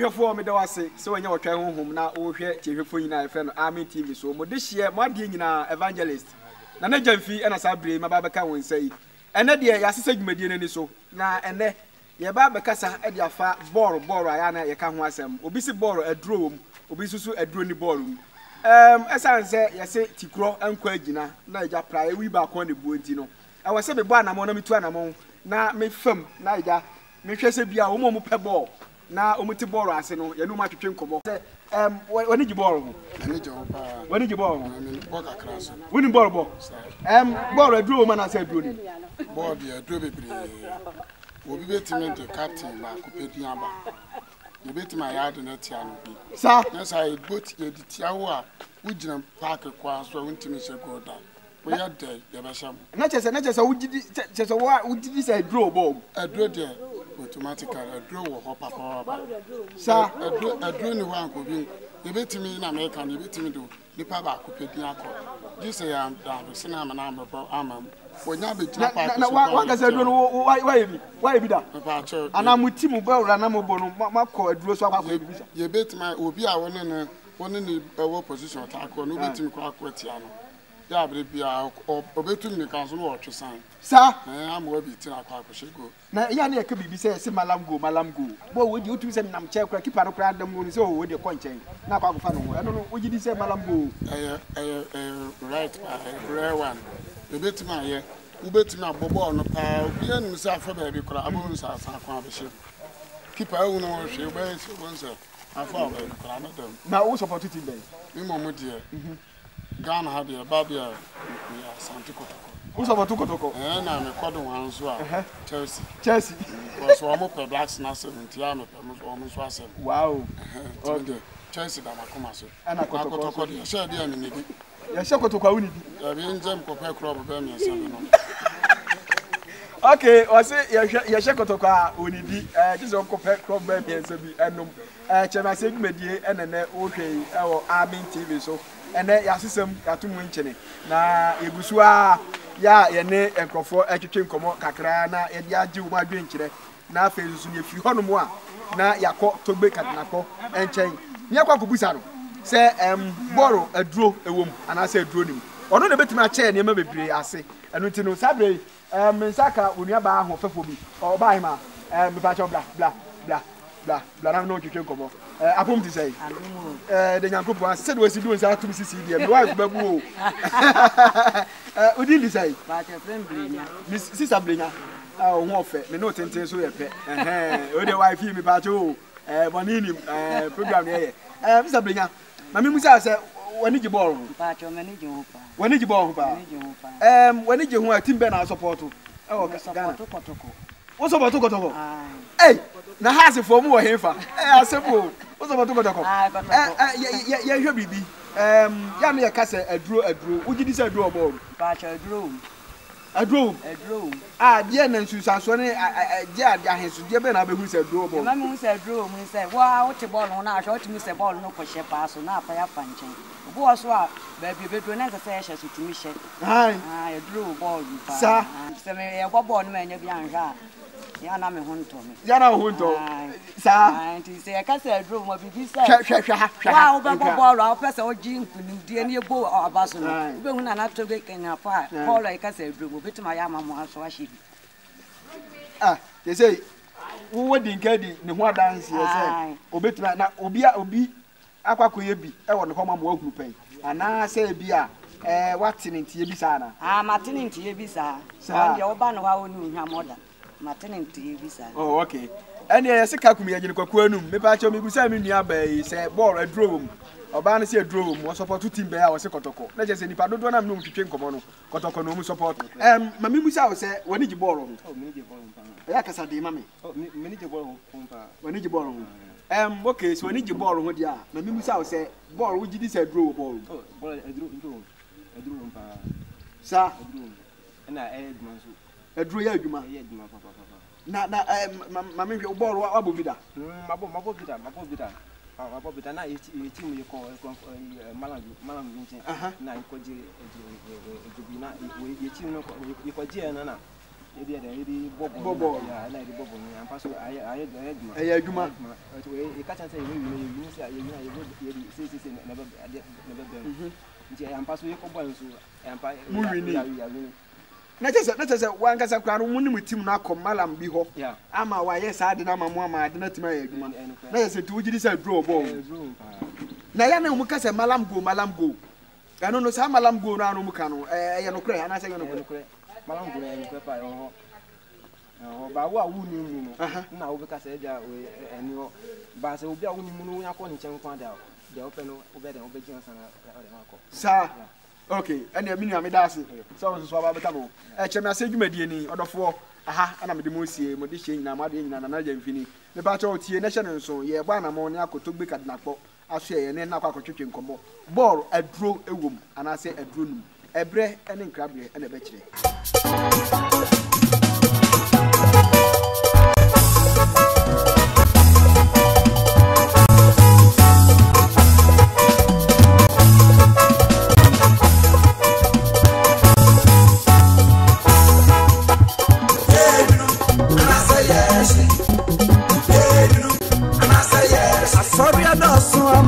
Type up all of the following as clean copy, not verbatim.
hwefo me da wase se wanya wotwa honhom na wo hwe chehwefo nyina efe no Amen TV so mo de hye mo ade nyina evangelist na na jamfi ena sa bre ma ba beka won sai ene de ya sesa dwumadie nani so na ene ye ba beka sa e de afa ball aya na ye ka ho asem obi si ball aduro wom obi susu aduro ni ball mu esan se ye se tikro enkwa agina na eja pra e wi ba kon ne buo nti no e wo se be bo anamo na metu anamo na me fam na eja me hwe se bia wo mo pe ball na omuti ball ase no ye no ma twetwe nkomo wani ji ball ho wani ji ball ho ball kakra so wani ball ball aduro ma na se aduro ni ball de aduro bebre obi betime de captain ba ko pedua ba ye betima ya de na tia no bi sa na sai boat ye di tia wo a wugina park kwa so wontimi se go da we ya de ye ba sham na chese wugidi se aduro ball aduro de automatically aduro wo ho papa sa aduro ni wa ko bi ye betimi na America ni betimi do nipa ba ko pedua ko ji se ya da se na ma na mbo ama wonya betina park na wa ga se aduro no wa ye bi da ana muti mu bawra na mo bono makọ aduro so akwa bi sa ye betima obi a woni ni ewo position ta ko no betimi ko akwati ano ya bre bia obetum ni kan so no otwesan sa amwa bi tina akwa akoshego na ya na ka bibi se malam go bo wodi utum se nam che kra kipa no kra dam no se o wodi ko nchen na akwa akofa no eno no wogidi se malam go right rare one obetima ye ubetima abobo no pa obi anim se afa ba bi kra abo nsa asa akwa abehye kipa ewu no hwe ba se wonse afa ba bi kra na dem na wo support team ben mi mo die Ghana had a baby ya Santico. Who's about to go? And I'm a quarter one so Chelsea. Was almost per blacks now 70 almost was. Wow. Chelsea that I come as and I got to share the enemy. Yes, to Kawuni. I've been jam compare crop of them yourself. Okay, I say Yashakotoka Unidi, just on compare crop baby and so be and Chema said Medie and then okay, our Amen TV so. Ene ya sisem atumu nchene na egusua ya yene enkrofo atwetwe nkomo kakra na ye dia agi wo adwe nkyere na afezu ne fi honom a na yakọ togbe katinakọ enchen ye kwa kobusa no se boro aduro ewom ana se aduro nim ono na betimi ache ne ma bebre ase eno nti no sabre mensaka onua ba ho fefo bi o ba hima me pa cho bla na no twetwe nkomo apom ti say de nyankopon said we si do nsa atum sisi de me wife babu o odi say ba che friend blenya miss sister blenya o ho ofe me no tenten so ye pe o de wife mi pa cho bonini program ye sister blenya na me musa say wani ji ball ho pa cho me ni ji ho pa wani ji ball ho pa wani ji ho a team be na support o Ghana wo support kotoko na hase for mu wo hefa asebo wo support kotoko ya hwe bibi ya me ya kase aduro wo gidi se aduro ball pa cha aduro dia na nsusa so ne dia ahensu dia be na be hu se aduro ball ma me hu se aduro mu se wa wo te ball no na ahwe wo timi se ball no ko hye pa so na apa ya fa nchen obo wo so a ba bi bedro na se hye so timi hye aduro ball pa sa se me ya gwa ball no ma nya bi anhwa ya na me hunto me sa nti se ya ka se aduro mo bibi se hwe wa wo be ball o pese o ji nkunu die ne ebo abaso no wo be hu na na to be kenya fa ball ya ka se aduro mo betima ya ma mo aso ahye they say wo di nkadi ne ho adanse ye say obetima na obi akwakoye bi e wo ne ho ma mo ahunu pen ana se bi a watinenti ye bi sa na matinenti ye bi sa ndia wo ba no ha woni hwa moda matinenti ye bi sa okay ene ye se ka kumi ye gine kwaku anum me pa cho me gusa me nua ba yi se ball aduro wom oba na se aduro wom wo support team be ya wo se kotoko na je se nipa dodo na me no twetwe nkomo no kotoko no mu support ma me gusa wo se woni ji ball ho me ji ball ho ya kasa de ma me me ji ball ho pa woni ji ball ho okay so woni ji ball ho dia ma me gusa wo se ball wo gidi se aduro ball ball aduro pa sa aduro na edman so aduro ya adwuma papa na ma me hwe ball wa bobida mabobida na yeti mu yeko malam nchen na ikoje ejubi na yeti no ikoje na Yedi bobo. Yeah, I like the bobo. I'm passing. I do. Juma. You can't say you say you never. I'm passing. Na chese wanga sa kwaro mu ni mutim na akọ malam bi ho ama wa yes ade na mamu ama ade na tima ya adwuma na yese tu wugidi sa draw bo na ya na mu ka se malam go ya no sa malam go na no mu ka no ye no kure ana se ye no kure malam go ya no pa ho ba wo awu ni mu no na wo be ka se ja eni ho ba se obi awu ni mu no ya ko ni chen kwa da de ope no obe de obe jina sana o de akọ sa okay and the mini amidasi so so ba beta no chema se dwumadie ni odofo aha ana me de mo sie mo de hye nyina ma de nyina na ja mfini me ba cha otie na hye nso ye gba na mo ne akotogbe kadnakpo aso ye ne na akotwetwe nkomo ball aduro ewom ana se aduro num ebre ene nkrabre ene be kire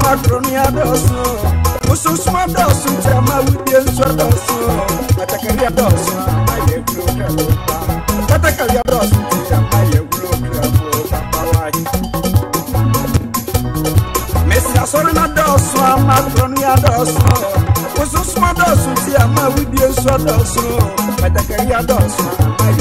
Madronia dosu, ususma dosu, chama within sodosu, Atakaria dosu, my blue Atakaria dosu, my blue Messia Sorana dosu, Madronia dosu, ususma dosu, chama within sodosu, Atakaria dosu, my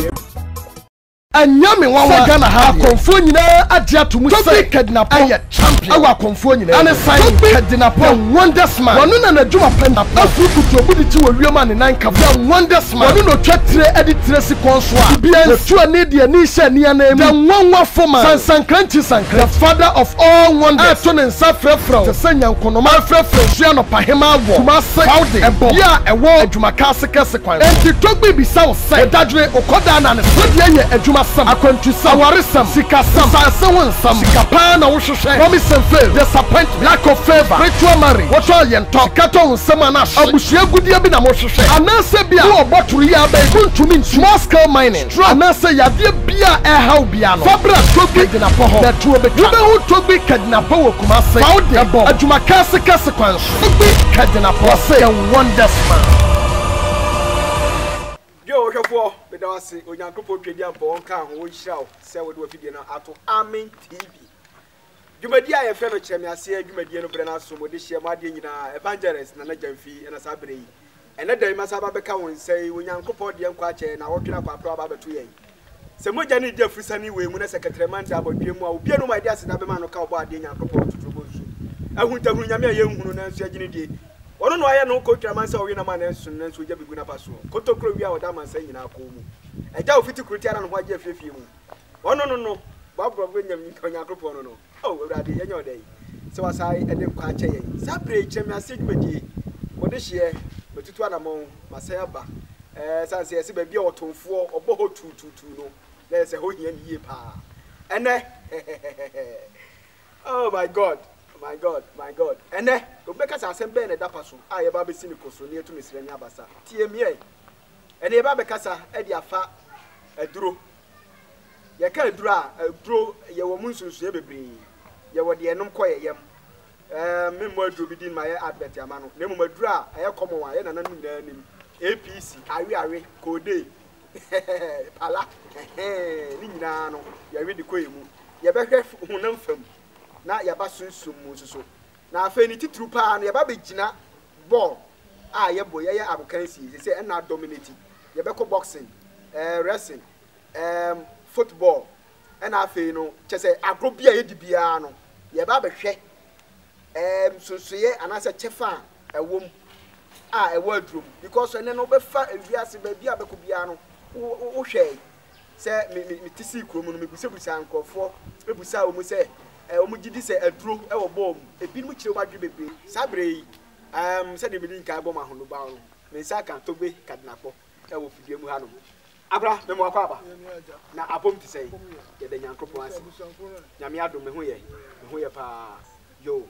Anyame wawa Ghana ha konfo nyina adia to mu se kidnap aye champion awa konfo nyina ane sign kidnap wonders man wonu na nadwuma penda afu kutu obudi ti wo wiema ne nan ka wonders man wonu no twetire editire si konso a bia tu ani de ani hye ani anam the nwanwa former sansankranchi the father of all wonders to ne nsa frefro te sanya nkonoma frefro sua no pahema wo kuma se bawde ebo ya ewo adwuma ka sekese kwan enti togbe bisa wo se dadwere okoda na ne so de ye adwuma akwantu sawarisam sikasam sansewo nsam sikapa na wohwehwe promise and fail disappointment lack of favor ritual marriage what all yen talk kato nsam anash abushia gudia bi na mohwehwe anase bia wo boturu ya ba kuntumi small scale mining anase yade bia how bia no fabra tobi de na poho na tuo be hu tobi kadina powo kuma se bawde adwuma kase kwan tobi kadina poho se wonders man yo hwefo be da wase onyankopo twedi ampo wonka ho wonhyiraw se wo de wafidie na ato Amen TV dwumadi a ye fe no kyereme ase dwumadi no bre na so mo de hye ma de nyina evangelist na jamfi na sabre yi ene dan ma saba beka won sei onyankopo de nkwa kye na wotwena kwa pro ba beto yen se mo jani de afrisani we mu na secretary da abodwe mu a obi no ma de ase da be ma no ka obo ade nyankopo tutubo nsu ahuntahu nyame a ye nhunu na nsu agine die ono no aye no ko twama nsa owi na ma na nsu na nsu oja bigu na paso kotokro wi a oda man sa nyina ko mu eja ofiti kruti ara no ho aje afefie mu ono no babro bo nyam nyakropo no oh urade ye nyoda yi se wasai ede kwa ache ye sabre chemi asegmedie ode hye betutu ana mo masaya ba sanse yesi ba bia otonfo obo ho tututu no na se ho hia ni ye pa ene oh my god ene go beka sa sembe na dapaso a ye ba be sini koso ne etu mesire nya abasa tie mie ene ye ba beka sa e di afa aduro ye ka aduro ye wo munsunsu ye bebre ye wo de enom koye yem memmo aduro bi din ma ye advert amano na memmo aduro a ye komo wa ye nananom nyina nim APC awe kode pala ni nyina no ye we de koyemu ye behwe hunam fam na yaba sunsum mu so na afa ni titru pa na yaba begina ball a ye boy ye abokansi se na dominate ye be ko boxing wrestling football na afa no chese agrobia ye dibia no ye ba behwe sunsuye anase chefa ewom a ewo adrum because ene no be fa ewiase ba bia be ko bia no wo hwe se me tisi kromu no me busebusa nkofo ebusa o mu se omugidi se aduro e wo bom ebi mu kire wadwe bebe sabre yi se de bidin ka bom ahono ba no me nsa kan togbe kadnakpo e wo fidie mu hanom abra me mo akwa aba na abom ti sei ye de nyankopon ase nyame adom me ho ye pa yo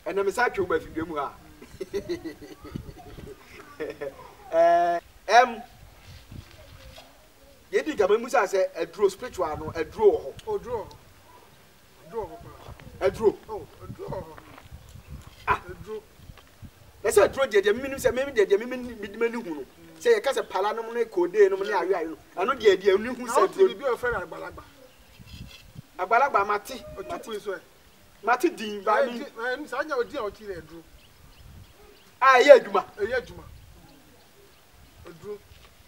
ene me sa twe ba fidie mu ha ye di gama musa say aduro spiritual no aduro ho oduro aduro oh aduro aduro ese aduro je mimi say mimi de mimi hu no say ye ka say pala no no kode no ne awe no ano de ni hu say aduro bi o fe agbalagba mati otupu so mati din ba mi sa nya odi a o kire aduro ye aduma aduro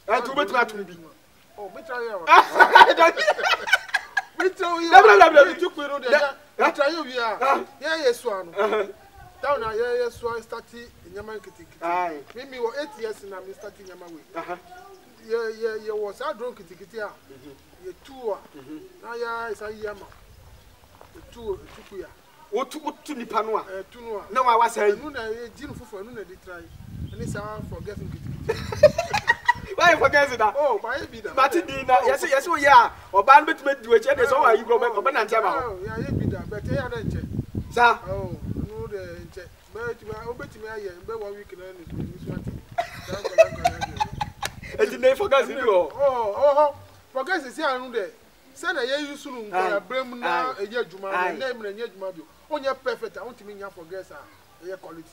aduro betu atum bi oh betra ye wa bla bla bla tu kwero de betra ye wi a ye yesu ano down na ye yesu start nyama kitikiti mimi wo 8 years na me start nyama we ye was a drone kitikiti a ye tu a na ya isa yama tu tuku ya otu nipa no a tu no a na wa wasa yi nu na ye jinu fufu nu na dey try any sa forget kitikiti why forget that oh my be that but na yes we ya oba no betime di we che dey so wa you go oba na ntia ba oh ya ye be that but ya na nche sa oh no de nche but obetime aye mbe 1 week na ni swati eti na forget ni oh forget si anu de say na ye use nu nko brem na eje adwuma na em na nye adwuma bi onye perfect a wontimi nya forget a ye quality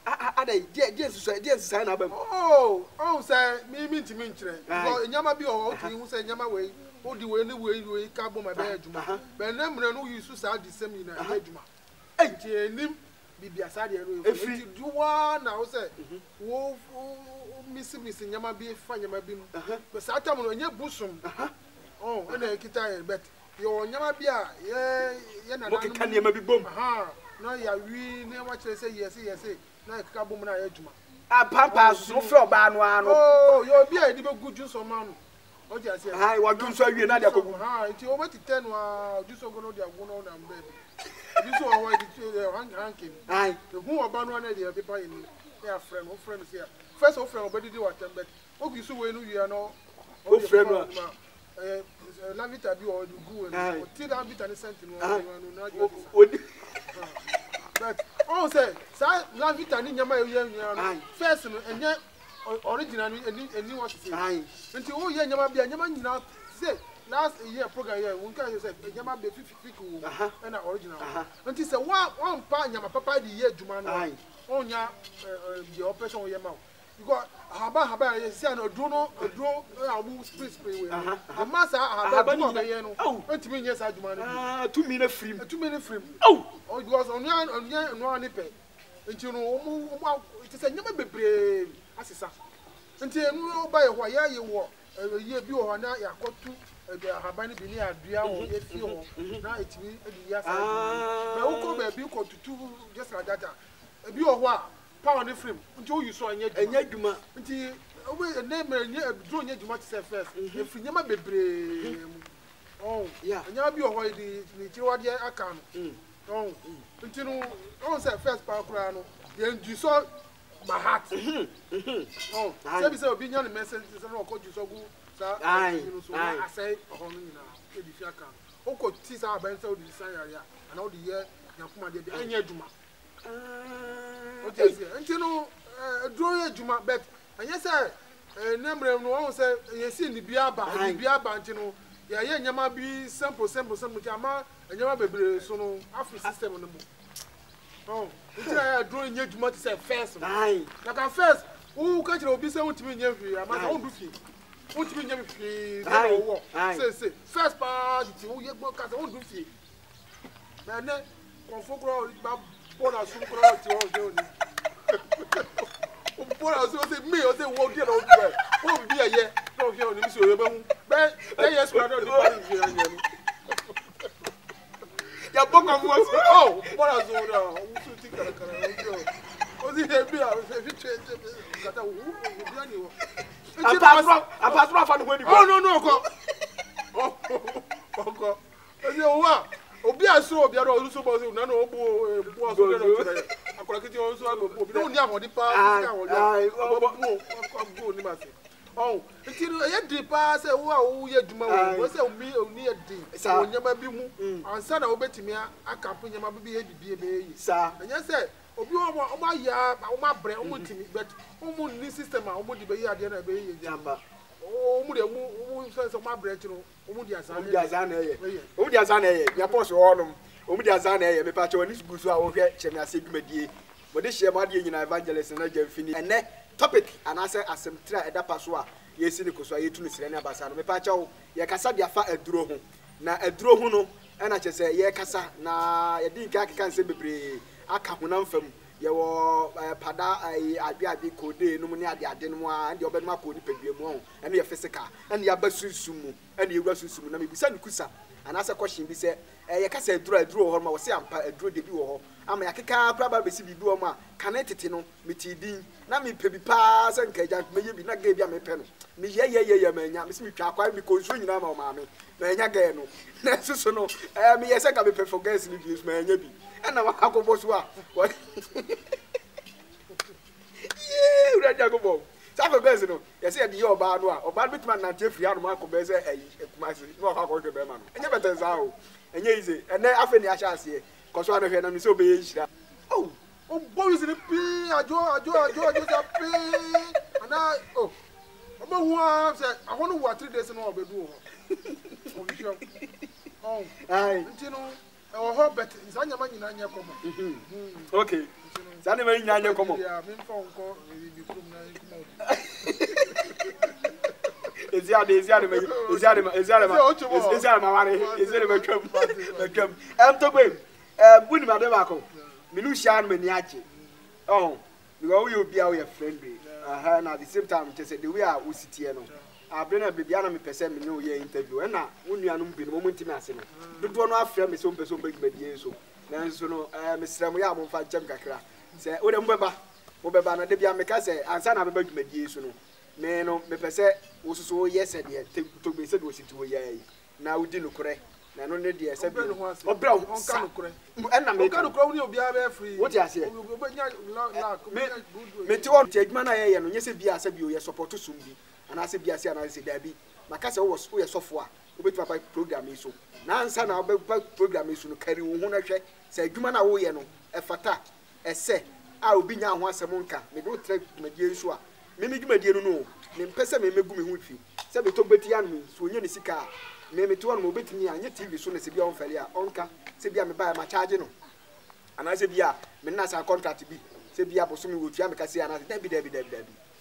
ada Jesus say na bam oh say mi ntimi nkyere because nyama bi o timi hu say nyama we odi we ni we ka bo ma be adwuma be na mre no use say the same na ye adwuma nti enim bibia sa de ro e do one na o say wo misi nyama bi fa nyama bi mu be sa tam no nye busum oh na kita ye bet yo nyama bi a ye na mo ke kan nyama bi bom no ya wi ne wa kire say yes na ka bom na ye adwuma pampa so fe oba no ano oh yo bi a di be guju so ma no o je ase wa gun so awie na de akogu nti o meti 10 wa ju so go no de agu no na mbe bi so wa di ranking the who oba no na de paper yin ya friend say first of friend obedi di wa tembe o gu so we no wi no o friend no la vita bi o gu o ti da vita ni sent no na but oh say sa la vita ni nyama ye no first no enye original ni what say nti o ye nyama bia nyama nyina say last year program here won ka say nyama be 50 na original nti say one pa nyama papa di ye adwuma no onya the operation ye ma because haba ye see an odro abu spray we the master haba do be ye no ntimi nye sa adwuma no 2 minute free oh because onya no ani pe nti no omu it say nyama bebre asisa nti enu ba ye ho ye wo ye bi ho na yakotu haba ni bi ni adua ho ye fi ho na etimi edi ya sa be wo ko be bi ko tutu just like that bi ho a power ni frame nti o yuso anya adwuma nti we name nye drone nya adwuma tse first e fi nyama bebre oh yeah anya bi ho di ni ti wade aka no oh nti no on say first power kura no ye ndu so my heart oh say bi say obi nya no message say no ko ju so gu sa you know so I say ho no nyina e di fi aka o ko ti sa aban say o di san area ana o di ye yakuma de anya adwuma okay nti no drone adwuma but anya say nemre no won say ye si ni bia ba nti no ya ye nyama bi simple ti ama nyama bebre so no afri system no mo oh nti na drone nya adwuma ti say first na ka first who ka kire obi say wontimi nya hwi ama ka won du fi wontimi nya hwi na wo say first part ti wo ye gbo ka say won du fi na ne konfogro ba bona sun kura ti o je oni o bona so say me o say wo die na o be wo bi eye na o fi oni mi so ye be hu be yes kura no di pa ni fi anya no ya boka mo oh bona so na o so ti kara o si e bi a o se fi che kata wo bi ani wo apasro afa no go ni oh no ko o se o wa obi aso obi aro oluso bo se na no obo aso de no tire akora kiti o so agbo obi no ni ahodi pa ka wo yo ni ma se oh ntiri ye di pa se wo a wo ye dwuma wo se omi oni ye di o nyama bi mu ansa na obetimi akampo nyama bi ye bibie be yi sa anya se obi o ma ya o ma bre o mu ntimi but o mu ni system a o mu di be yi ade na be yi jamba mu de mu so ma branch no mu di azan di azan eye ya post honum mu di azan eye me pa che oni gusu a wo hwe che me ase dwumadie mo de hye ma de nyina evangelist na jam fini ene topic anase asem tra eda paso a yesi ni koso ayetu ni sire ne abasa no me pa che wo ye kasa dia fa aduro ho na aduro ho no na che se ye kasa na ye di nka keka nse bebre aka honam fam ye wo pada abi kode no mu ne ade no mu a ndi obedum akodi pedua mu ho ene ye physical ene ya basunsun mu ene ye wura sunsun mu na me bisa ni kusa anase question bi se ye kasa aduro ho ma wo se ampa aduro de bi wo ho ama ya keka pra ba besi bibi wo ma kana tete no metidin na me pebi pa se nka ja me ye bi na ga bi a me pe no me ye ma nya me se me twa kwa mi konsu nyina ma o ma me na nya ga no na susu no me ye se ka me pe for gas ni bi ma nya bi ena wa akobo so a ye ura ja gobo sa for gas no ye se ye oba no a oba bituma na tie free anu akobo se kumasi no akọ ke be ma no enya beten sa o enya ize ene afa ni asha ase koso anu hwe na mi se obe ye hira oh boys ni pi ajo sa pi ana oh oba hu a se ahono wa 3 days no obedu ho obisho oh ai ntino o ho bet sanya ma nyina nya komo okay sanya ma nyina nya komo ya mi fo nko bi krum na komo eziade ma ware eziade ma twam to gbe buni ma de ba ko minu shan mani ache oh because we obi a we friendly na at the same time just say the way we sit here no abrena bibia na me pese me no ye interview na wonuanum bi no mo ntimi ase no dodo no afra me so mpeso mbagimadi so na nso no mesrem ya mo fa jam kakra se wo de mbeba na de bia me ka se ansa na mbagimadi so no me no me pese wo so yes de to be se do sit wo ye na wudi no kore na no ne de se bi obra onka no kore na me onka no kore woni obi a be free wo ti ase obenya la me ti won ti adwuma na ye no nyese bia se bi o ye support sumbi ana se bia se ana se dabi makase wo ye sofo a obetu papa program yi so na ansa na obepa program yi so no kari wo hu na hwe se adwuma na wo ye no efata ese a obi nya ho asem nka me do tre madie so a me dwumadie no no me mpese me megu me hu fi se be to beti ya no so onye ne sika me to no obetimi anya TV so na se bia on fere a onka se bia me ba ma charge no ana se bia me na sa contract bi se bia bo so me wo tua me kase ana dabi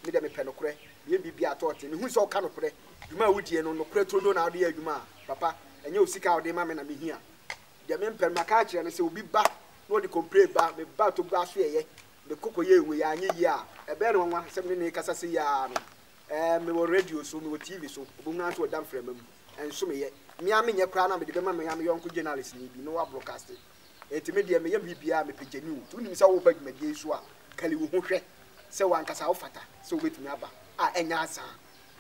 me de me pe no kore ye bibia tote me hu so ka no kore dwuma wudie no kore todo na ade adwuma papa enye osika ode ma me na me hia de me mpe maka kire no se obi ba no de compare ba me ba to gba so ye me kokko ye we ya anye ye a ebe no nwa se me ne kasa se ya no me wo radio so me wo TV so obo na so dam frema mu enso me ye me amenye kra na me de be ma me ya me yonko journalist ni bi no wa broadcast etime de me ye bibia me pejani tu ni se wo ba dwumadie so a kali wo ho hwe se wankasa wo fata se wo betumi aba a enya asa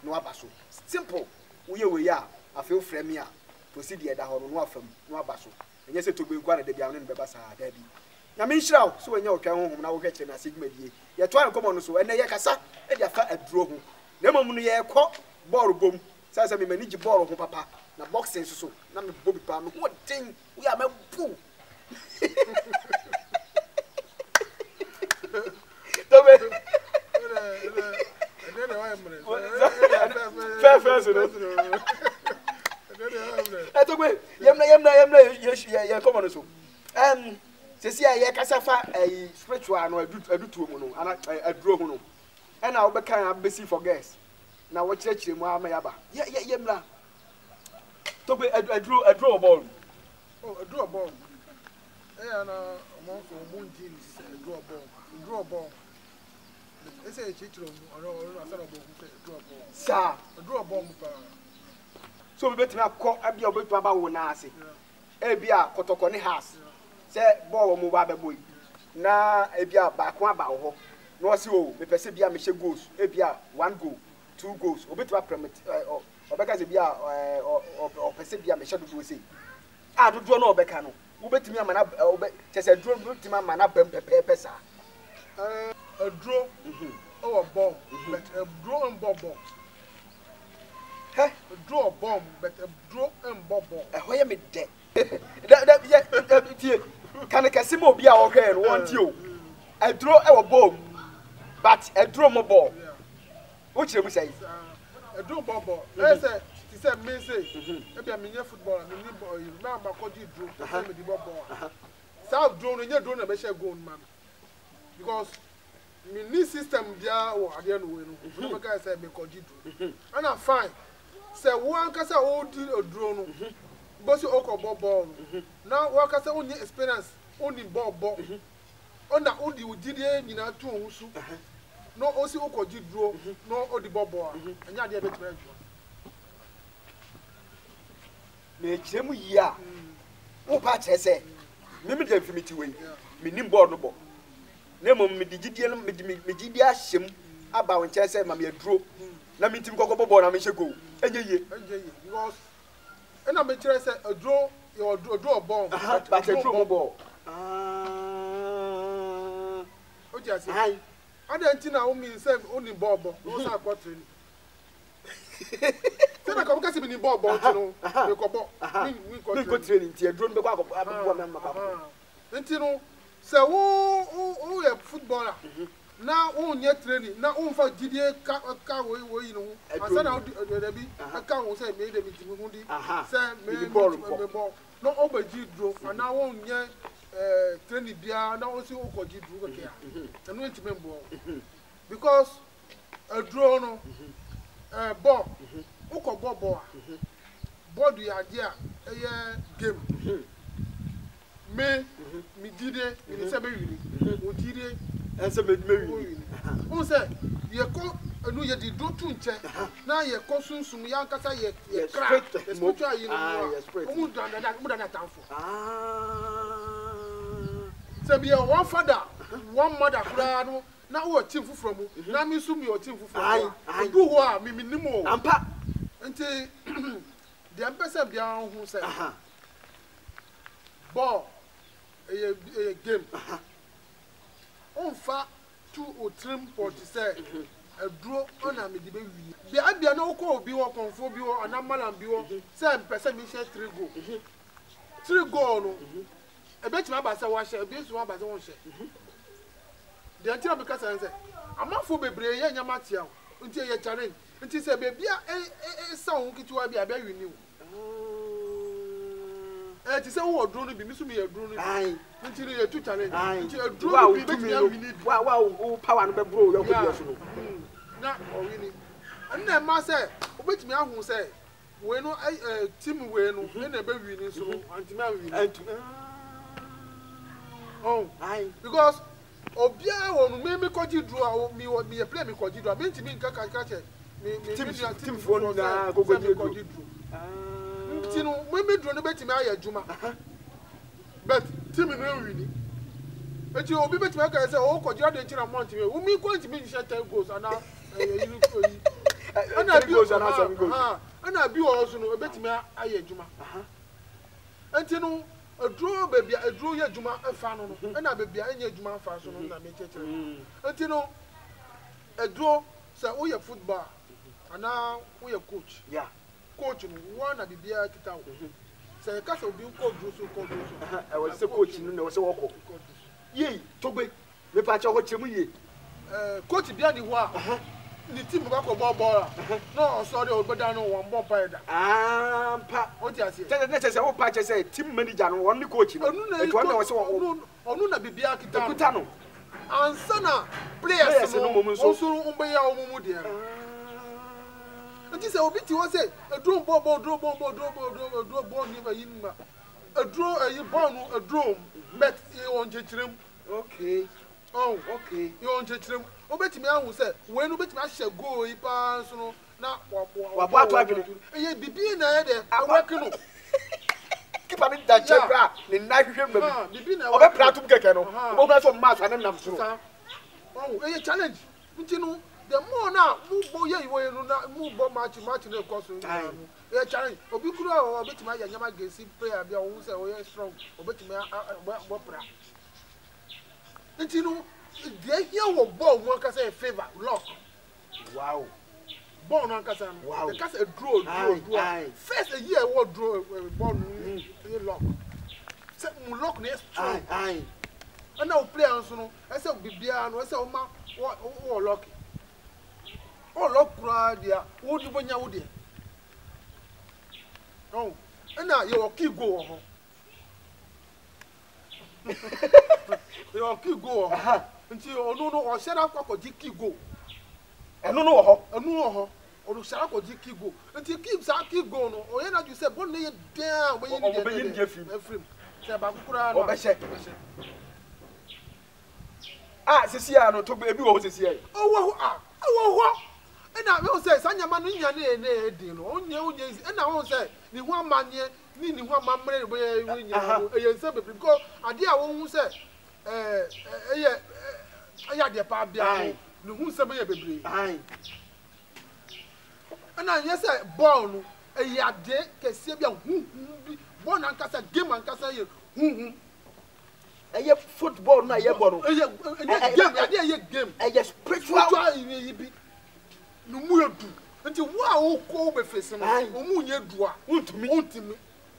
no aba so simple wo ye we ya afeu frame a procedure da ho no afam no aba so enye se togbe gwa na da bia no beba sa da bi na me nhyira so enya otwa honhom na wo hwe kire na sigmadie ye to an komo no so ene ye kasa e dia fa aduro ho na mom no ye kɔ ball bom sa me manage ball ho papa na boxing so na me bobi pa me ho den wo ya me pu Tobe fair so etogbe yemna ye come on so se sia ye kasa fa spiritual no adutuo mu no ana aduro hu no e na wo be kan abesi for guests na wo kirekire mu ama yaba yemna togbe aduro ball oh aduro ball ana mo so mo ndin aduro ball ese chichiro ono asara bo ku aduro ball sa aduro ball mu pa so we betimi akọ abia obetu aba wo na ase ebia kotoko ne house se ball mu ba beboy na ebia ba ko aba ho no se o me pese bia me hye goals ebia 1 goal 2 goals obetu apremit obeka se bia o pese bia me hye dodo se a dodo no obeka no obetimi amana chese duro betimi amana bempepe sa aduro o bomb but aduro and bomb draw bomb but draw and bubble hoye me de that tie kan ka se mo bia wo hwe no won tie o a draw e wo bomb but a draw mo ball wo kire mu sai do bobo say ti say me say e be me football me ni boy na ma ko di do say me di bobo sa do no nya do na be share goal man because me ni system dia wo ade no we no me ka say me ko di do and I'm fine say one ka say o di oduro no bosi oko bobo now one ka say o ni experience o ni bobo ona o di udide nyina to husu no osi ukoji duro no odi bobo anya de be tire me chemu yi a wo pa chese me me dem fimiti we me nim board no bo na mom me digidie no me gidi ahyem aba won chese ma me duro na me tim kokko bobo na me hyego enye ye because ena me tire se duro your duro bon but duro bobo o ti ase hi Adentina o mi say oni bobo o sa ko training. Say na come kasi bi ni bobo tino we ko bo mi ko training ti e drone be ko abubuwa me maka. Ntino say wo ye footballer na o nye training na o fa gidie ka wo yi no asa na o bi ka wo say me de bi ti mu di say me ball no o ba gi dro na wo nye training bia na o si o ko gi dro ke ya enu enti me mbo because a draw no ball o ko ball board ya dia game me mi dide mi se be wini o dide ense me wini o se ye ko enu ye di do tu nche na ye ko sunsum ya nkasa ye crack spiritual yi no o mu danda tanfo se be one father one mother kura no na wo team fufuro mu na mi su mi o team fufuro do ho a mi nimo ampa nti de ampesa bia hu se ball a game on fa 2 or 3 40 say a draw on a me di be wi bia na ko obi wo konfo bi wo anamala bi wo say ampesa mi share 3 goal 3 goal no e be tima ba say wa share bi so wa ba say won share de antira be kasa say amafo bebre ye nyama tia nti ye challenge nti say be bia e sa won kitwa bia be wi ni ti say wo drone bi mi so mi ye drone bi nti ni ye tu challenge nti e drone bi be ya win wa o power no be bro ya ko bi so no na o win na ma say obetimi ahun say we no team we no na be win so anti ma win oh because obia wo no me koji draw mi play mi koji draw me ntimi nka ka che mi team phone na go koji draw Tino, we draw no betimi aye adwuma. But team no win. Eti obi betimi aka say o ko jira de nchira month we. Umi ko ntimi share 10 goals and you ko yi. Ana bi goals and 7 goals. Ana bi o so no betimi aye adwuma. Enti no draw baby draw ye adwuma afa no no. Ana baby anya adwuma afa so no na me chechere. Enti no draw say o ye football ana o ye coach. Yeah. Coach no one at the beer kita say you cast obi ko dro so I was say coach no na say woko ye togbe me pa cha ko chemu ye coach bia di ho a ni team ba ko ball no sorry obeda no one ball pa da ampa o ti ase na say wo pa cha say team manager no one coach no e to na we say onu na bibia kita no ansa na players no so umbe ya omumu de Nti say obi ti wo say a drone ball ni ba yin ma a drone a ball no a drone but e on chechirem okay okay e on chechirem obetimi ahun say we no betimi ahye goal yi pa so no na wa to agene e bibi na e de awake no kipa mi da chebra ni na hwehwem ba bibi na obe pratum keke no obo na so ma sa nam so e challenge nti no the more na mu bo ye iwo no na mu bo match na ko so e challenge obi kuru o betima ya nyama gesi player bia o say o ye strong o betima bo pra nti no de here wo ball one ka say favor lock wow ball no ka say no ka say draw first a year wo draw ball no lock say mu lock na strong and now player so no I say bibia no I say o ma wo lock lo kura dia wo di bonya wo de oh na ye o ki go ho ye o ki go ho nti onu no o shera kwa ji ki go enu no ho onu shera kwa ji ki go nti ki sa ki go no o ye na ju se bon ne ye dan we yin de efrim se ba kura no obehye sisi ya no to ebi wo sisi ya owo na we say sanyama no nya na edi no onye na we say ni hu amanye ni hu amamre bo ye nya e nse bebre because ade a wo hu say aya de pa bia ni hu se be ye bebre na ye say ball no ade kese bia hu bi ball na nkasa game nkasa ye hu eye football na ye ball no game eye spiritual bi no mu edu nti wo a wo ko be face no o mu nye du a untimi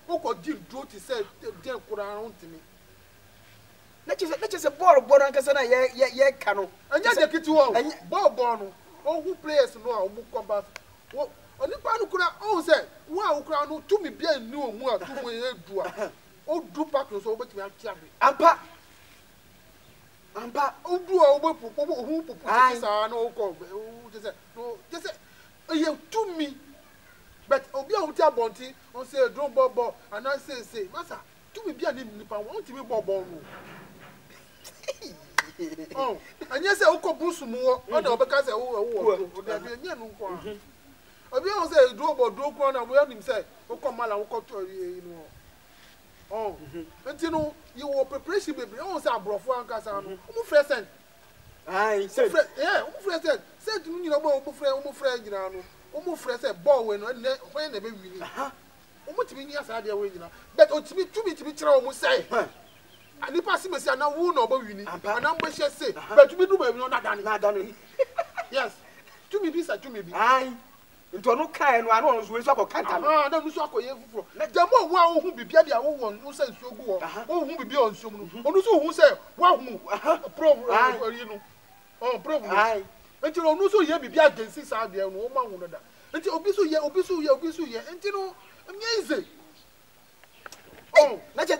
wo ko ji du ti say den kura untimi na chese ball nkasa na ye ka no anya de kiti wo ball no o hu players no a o mu combat wo oni pa no kura o say wo a wo kura no tumi bia ni o mu a tu mu ye du a o du pack no so o betimi atia be ampa o du a o be popo o hu popo ti sa na o ko just say to me but obi a wuti abonti on say drone ball and I say masa to me bia ni nipa won ti me ball no oh anya say o ko busu mu wo o da obeka say wo da bi nya nu nko obi a say drone ball na we nim say o ko mala o ko to no oh until no you were preparation baby on say abrofo ankasa no o present say present say to me no o friend nyina no o friend say ball we no when na be wini o mo timi ni asa de we nyina but o timi kira o mo say ani pass me say na wo na o ba wini ana mbo hye say but timi do ba wini na dani yes timi bi sa timi bi nto no kai no ano so we so akokanta no na no so akoye fufuro jamo wo a wo hu bibia dia wo won no say nsuo gu wo wo hu bibia on nsuo no onu so hu say wa hu prof you know oh prof nti no so ye bibia agency sa dia no wo ma hu no da nti obi so ye nti no nyeze oh na che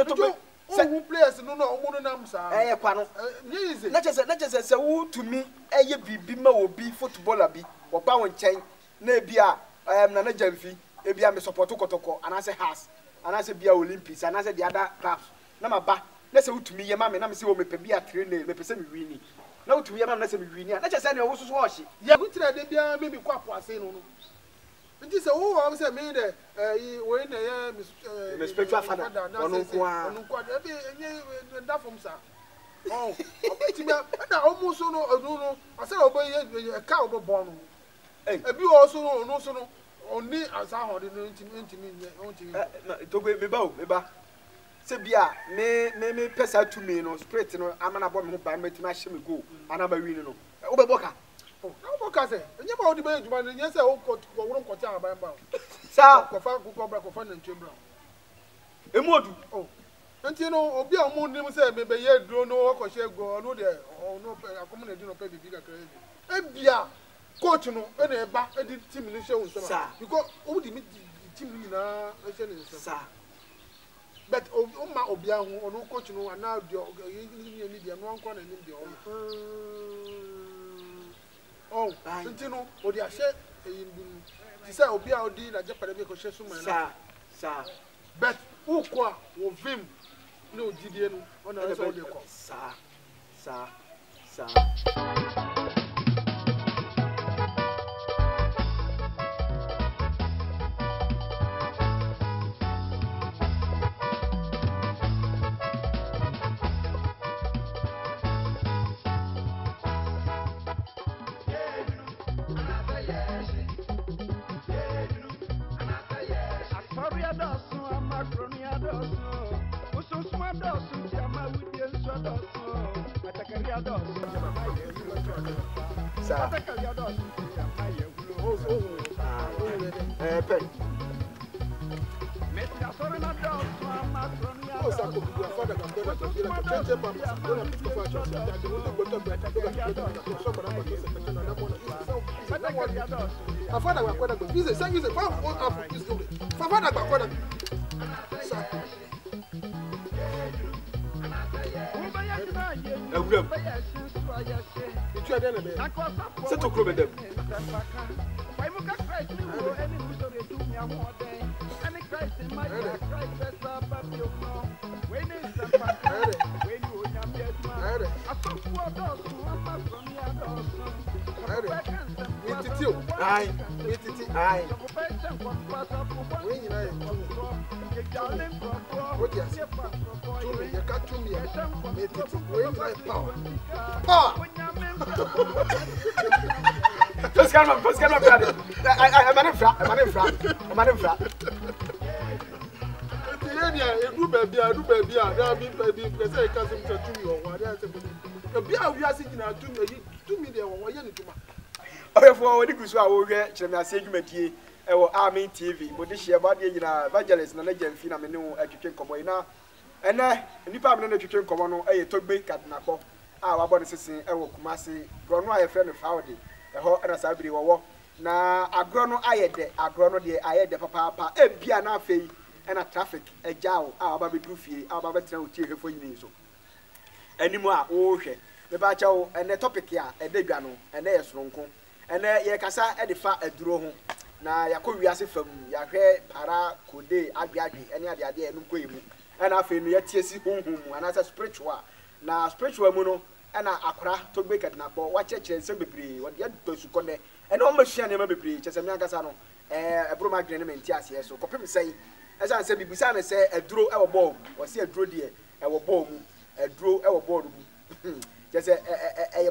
to hu players no omo no nam sa kwa no nyeze na che se wo tumi eye bibi ma obi footballer bi oba won chen na ebia na jamfi ebia me support kotoko anase has anase bia Olympics anase the other clubs na maba na se wutumi ye ma me na me se wo mepe bia trainer me pese me wini na wutumi ye ma me na se me wini na che se na wo so ohye ye wutira de bia me bi kwapo ase no nti se wo say me de we na ye spiritual father onu kwa e bi nda from sa oh obetimi na omuso no ase oboye ka obobo no ebi o so no oni asa ho de ntimi to be ba se bia me pesa to me no spirit no amana bo me ho ba me timi ahye me go ana ba wi no obeboka na oboka se enye ba odi ba ejuma no nye se o woro nkoti aban ba sa kofa kofa na ntwembra emu odu nti no obi a mo nim se me be ye duro no ko hye go no de no akomo na di no pe bibi kakra ebia coach no e na eba e di team ni hye won so because o di team ni na e hye ni so but o ma obi a hu no coach no ana de ni de no anko na ni de oh nti no o di ahye eyindun ti say obi a odi na jepare bi ko hye so man sa but who kwa wo vim no jidie no ona so de ko sa C'est au club de Army TV, but this year, body evangelist, and legend, Finamino, education Comoina, and any permanent education Comono, a took big at Napo, our body system, Ewo Kumasi, Grono, a friend of Howdy, a whole and a Sabri war. Now, a grono I had the papa, a piano fee, and a traffic, a jow, our baby goofy, our baby tear for you. Anymore, okay. The bacho and the topic ya, a degano, and there's Ronco, and there Yakasa edifa a drone. Na yakowi ase fam ya hwe para kode abiade ene ade ade enu koyimu ana afi no yatiesi honhom ana spiritual na spiritual mu no ana akora togbe kadina bo wa chekere nse bebre wo de dosu kone ene o mahia ne ma bebre chese me ankasa no ebro ma dwene menti ase so kopem sei esa nse bibusa na se aduro e wo bom wo se aduro de e wo bom aduro e wo bom chese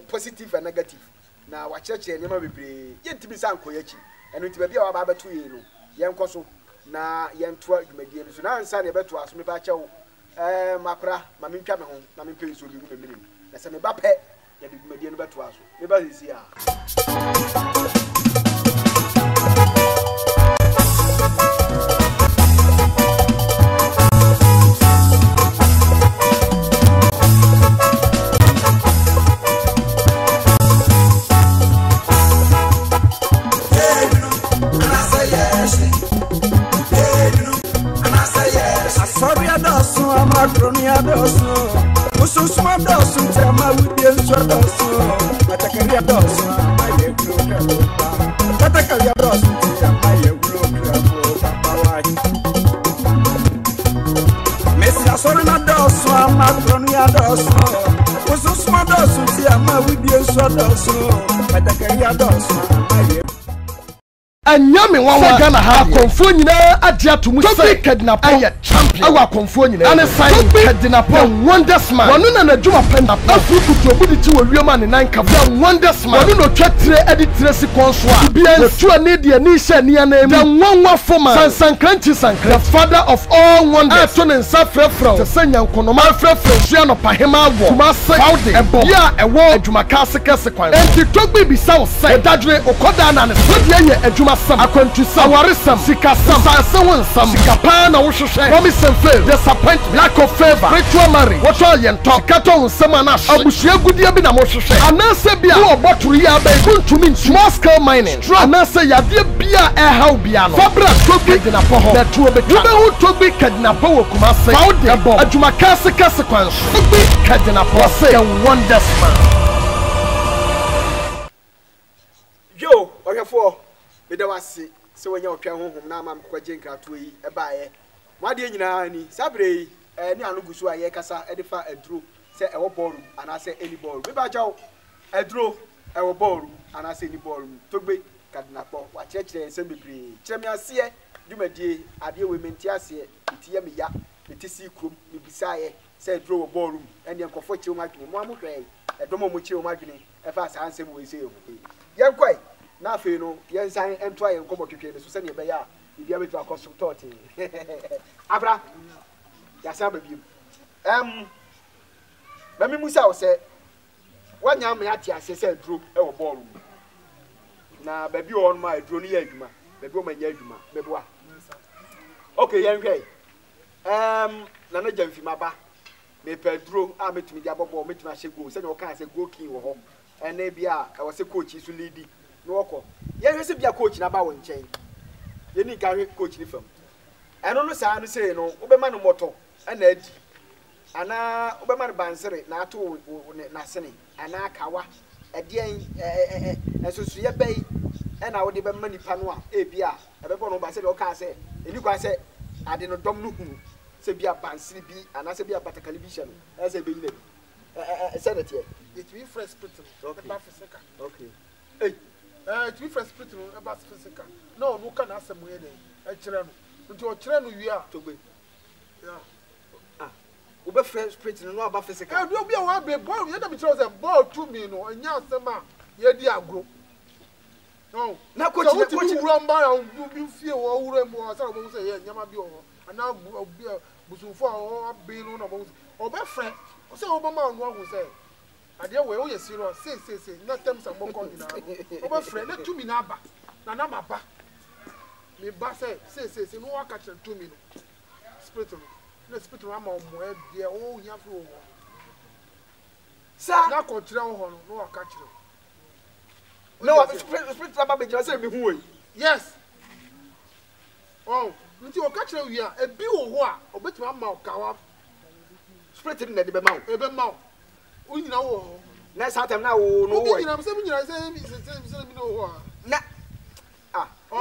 positive and negative na wa chekere ne ma bebre yentimi sankoyachi enu ti bia wa ba betu yi no yen koso na yen toa dwumadie no so na nsa ne betu aso me ba chewo makra ma me ntwa me ho na me pɛ so bi gu me minim na se me ba pɛ ya de dwumadie no betu aso me ba sisi a Macronia dosu, ususuma dosu, tema wibien swa dosu, matakaria dosu, maye groka roba, matakaria dosu, maye groka roba, pawaji. Messi asorina dosu, macronia dosu, ususuma dosu, tema wibien swa dosu, matakaria dosu, maye. Anyame wawa Ghana ha akonfo nyina ade atomu se kidnap aye champion awa akonfo nyina ane sign kidnap wonders man wonu na nadwuma penda afu kutu obudi ti wo wiema ne nan ka wonders man wonu no twetire editire si konso a bia tu ani de ani hye ani anam the nwanwa foma sansankanchi sankra the father of all wonders to ne nsa frefro te sanya nkonoma frefro sua no pahema awo kuma se powder ebo ya ewo adwuma ka sekese kwan enti togbi bisa wo se dadwe okoda na ne so de ye adwuma akwantu sawarisam sikasam sansan sam sikapa na wo hwehwe promise and fail disappointment lack of favor ritual marriage what all yento katon sama na abusua gudie bi na mo hwehwe anase bia wo oboturu ya ba kuntumi small scale mining anase yade bia how bia no fabra tobi de na poho na tuo be ka wo tobi kadina po wo kuma se abo adwuma kase kase kwan tobi kadina po se wonders man yo okefo beda wase se wonya otwa honhom na amam kokwaje nkrato yi ebaaye wade nyina ni sabre ni anugusu aye kasa edifa aduro se ewo ballroom ana se any ballroom be ba jaw aduro ewo ballroom ana se any ballroom togbe kadinapo wa chekire se bebre chemi ase dwumadie ade we menti ase itiye me ya metisi krom me bisaye se aduro wo ballroom ene nkofo chiwo madwene mo amhwe edomo mo chiwo madwene efa sa ansem we se yenkwai na afi no yensan ento aye nkomo twetwe ne so se ne be ya bibia betu akonsult abra ya sa ba biem ba mi musa wo se wanya me ati ase se aduro e wo ball na ba bi on ma aduro ni ya adwuma ba bi o ma nya adwuma be boa okay yen hwe na na jamfi maba me pedro a metumi dia bobo metumi ahye go se de o kan se go king wo ho ene bia e wo se coach su lead no woko ye hwese bia coach na ba wo nchen ye ni ka coach ni fam eno no sa no se no wo be ma no moto ana adi ana wo be ma no bansere na ato na sene ana kawa edien ensusu ye bai ena wo de be ma nipa no a e bia e be bo no ba se de o kan se eni kwa se ade no dom no hu se bia bansiri bi ana se bia patakali bi hye no e se be yile se that here it be fresh spirit about physical okay hey it be fresh spirit about physical no no can asem we dey e kire no nti o kire no wi a to gbe yeah we be fresh spirit no about physical do bia wa be ball ye da bi kire say ball to me no anya asem a ye di agro no na coach wura mba ya bi fie wo wura mo sa mo say ye nyama bi o ana busufo a be no na mo o be friend o say o ba ma no ahu say ade we o ye serious say na tem sa mo ko ni na o be friend na tumi na aba na ma ba me ba say no wa catch tumi no spirit no ama o mo e de o nya fi o sa na ko kire ho no wa catch no spirit aba be jira say me hu yes oh nti o catch wi a e bi wo ho a obetima ama o kawa spirit na de be ma o ebe ma o nyina wo na sa tem na wo no wo o nyina say mi no ho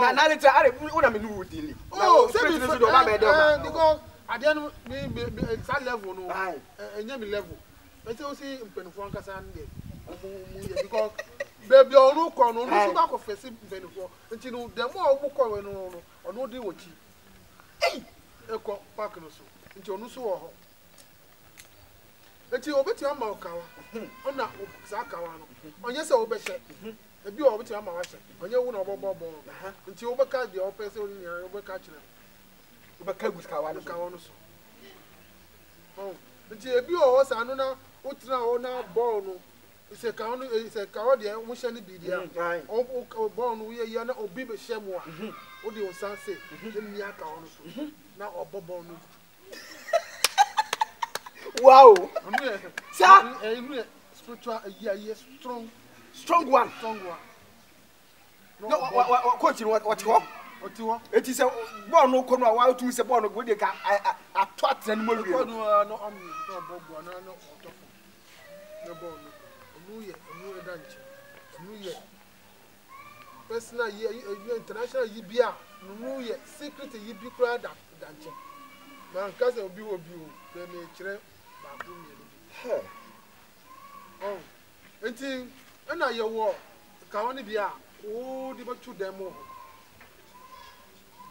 na na leta are una me no dili oh spirit no do ba be de o because adian me that level no enya me level e say o see mpenfo ankasa nde mu ye because baby onu ko no so ba ko fesi mpenfo nti no dem a wo ko we no onu di wochi eko park no so nti onu so wo ho enti obeti ama okawa ona za akawa no onye se obehye ebi obeti ama wa hye onye wu na obobobo nti obeka de opese oni ya obeka kire obeka guskawa no so oh nti ebi o sa no na otina o na ball no ise ka no ise ka o de mu hye ni bi dia o ball no ye ya na obi be hye mu a o de o san se ni aka o no so na obobo no wow sa spiritual strong one no coach what ho eti se ball no ko no wa tu se ball no go de ka ato atra ni mo wi no am no bobo na no otofo no ball no onu ye danche onu ye personal ye international ye bia no ye secret ye bi kura danche man kase obi o be me kire ba ku mi oh enti na ye wo ka woni bia o di ba tu demo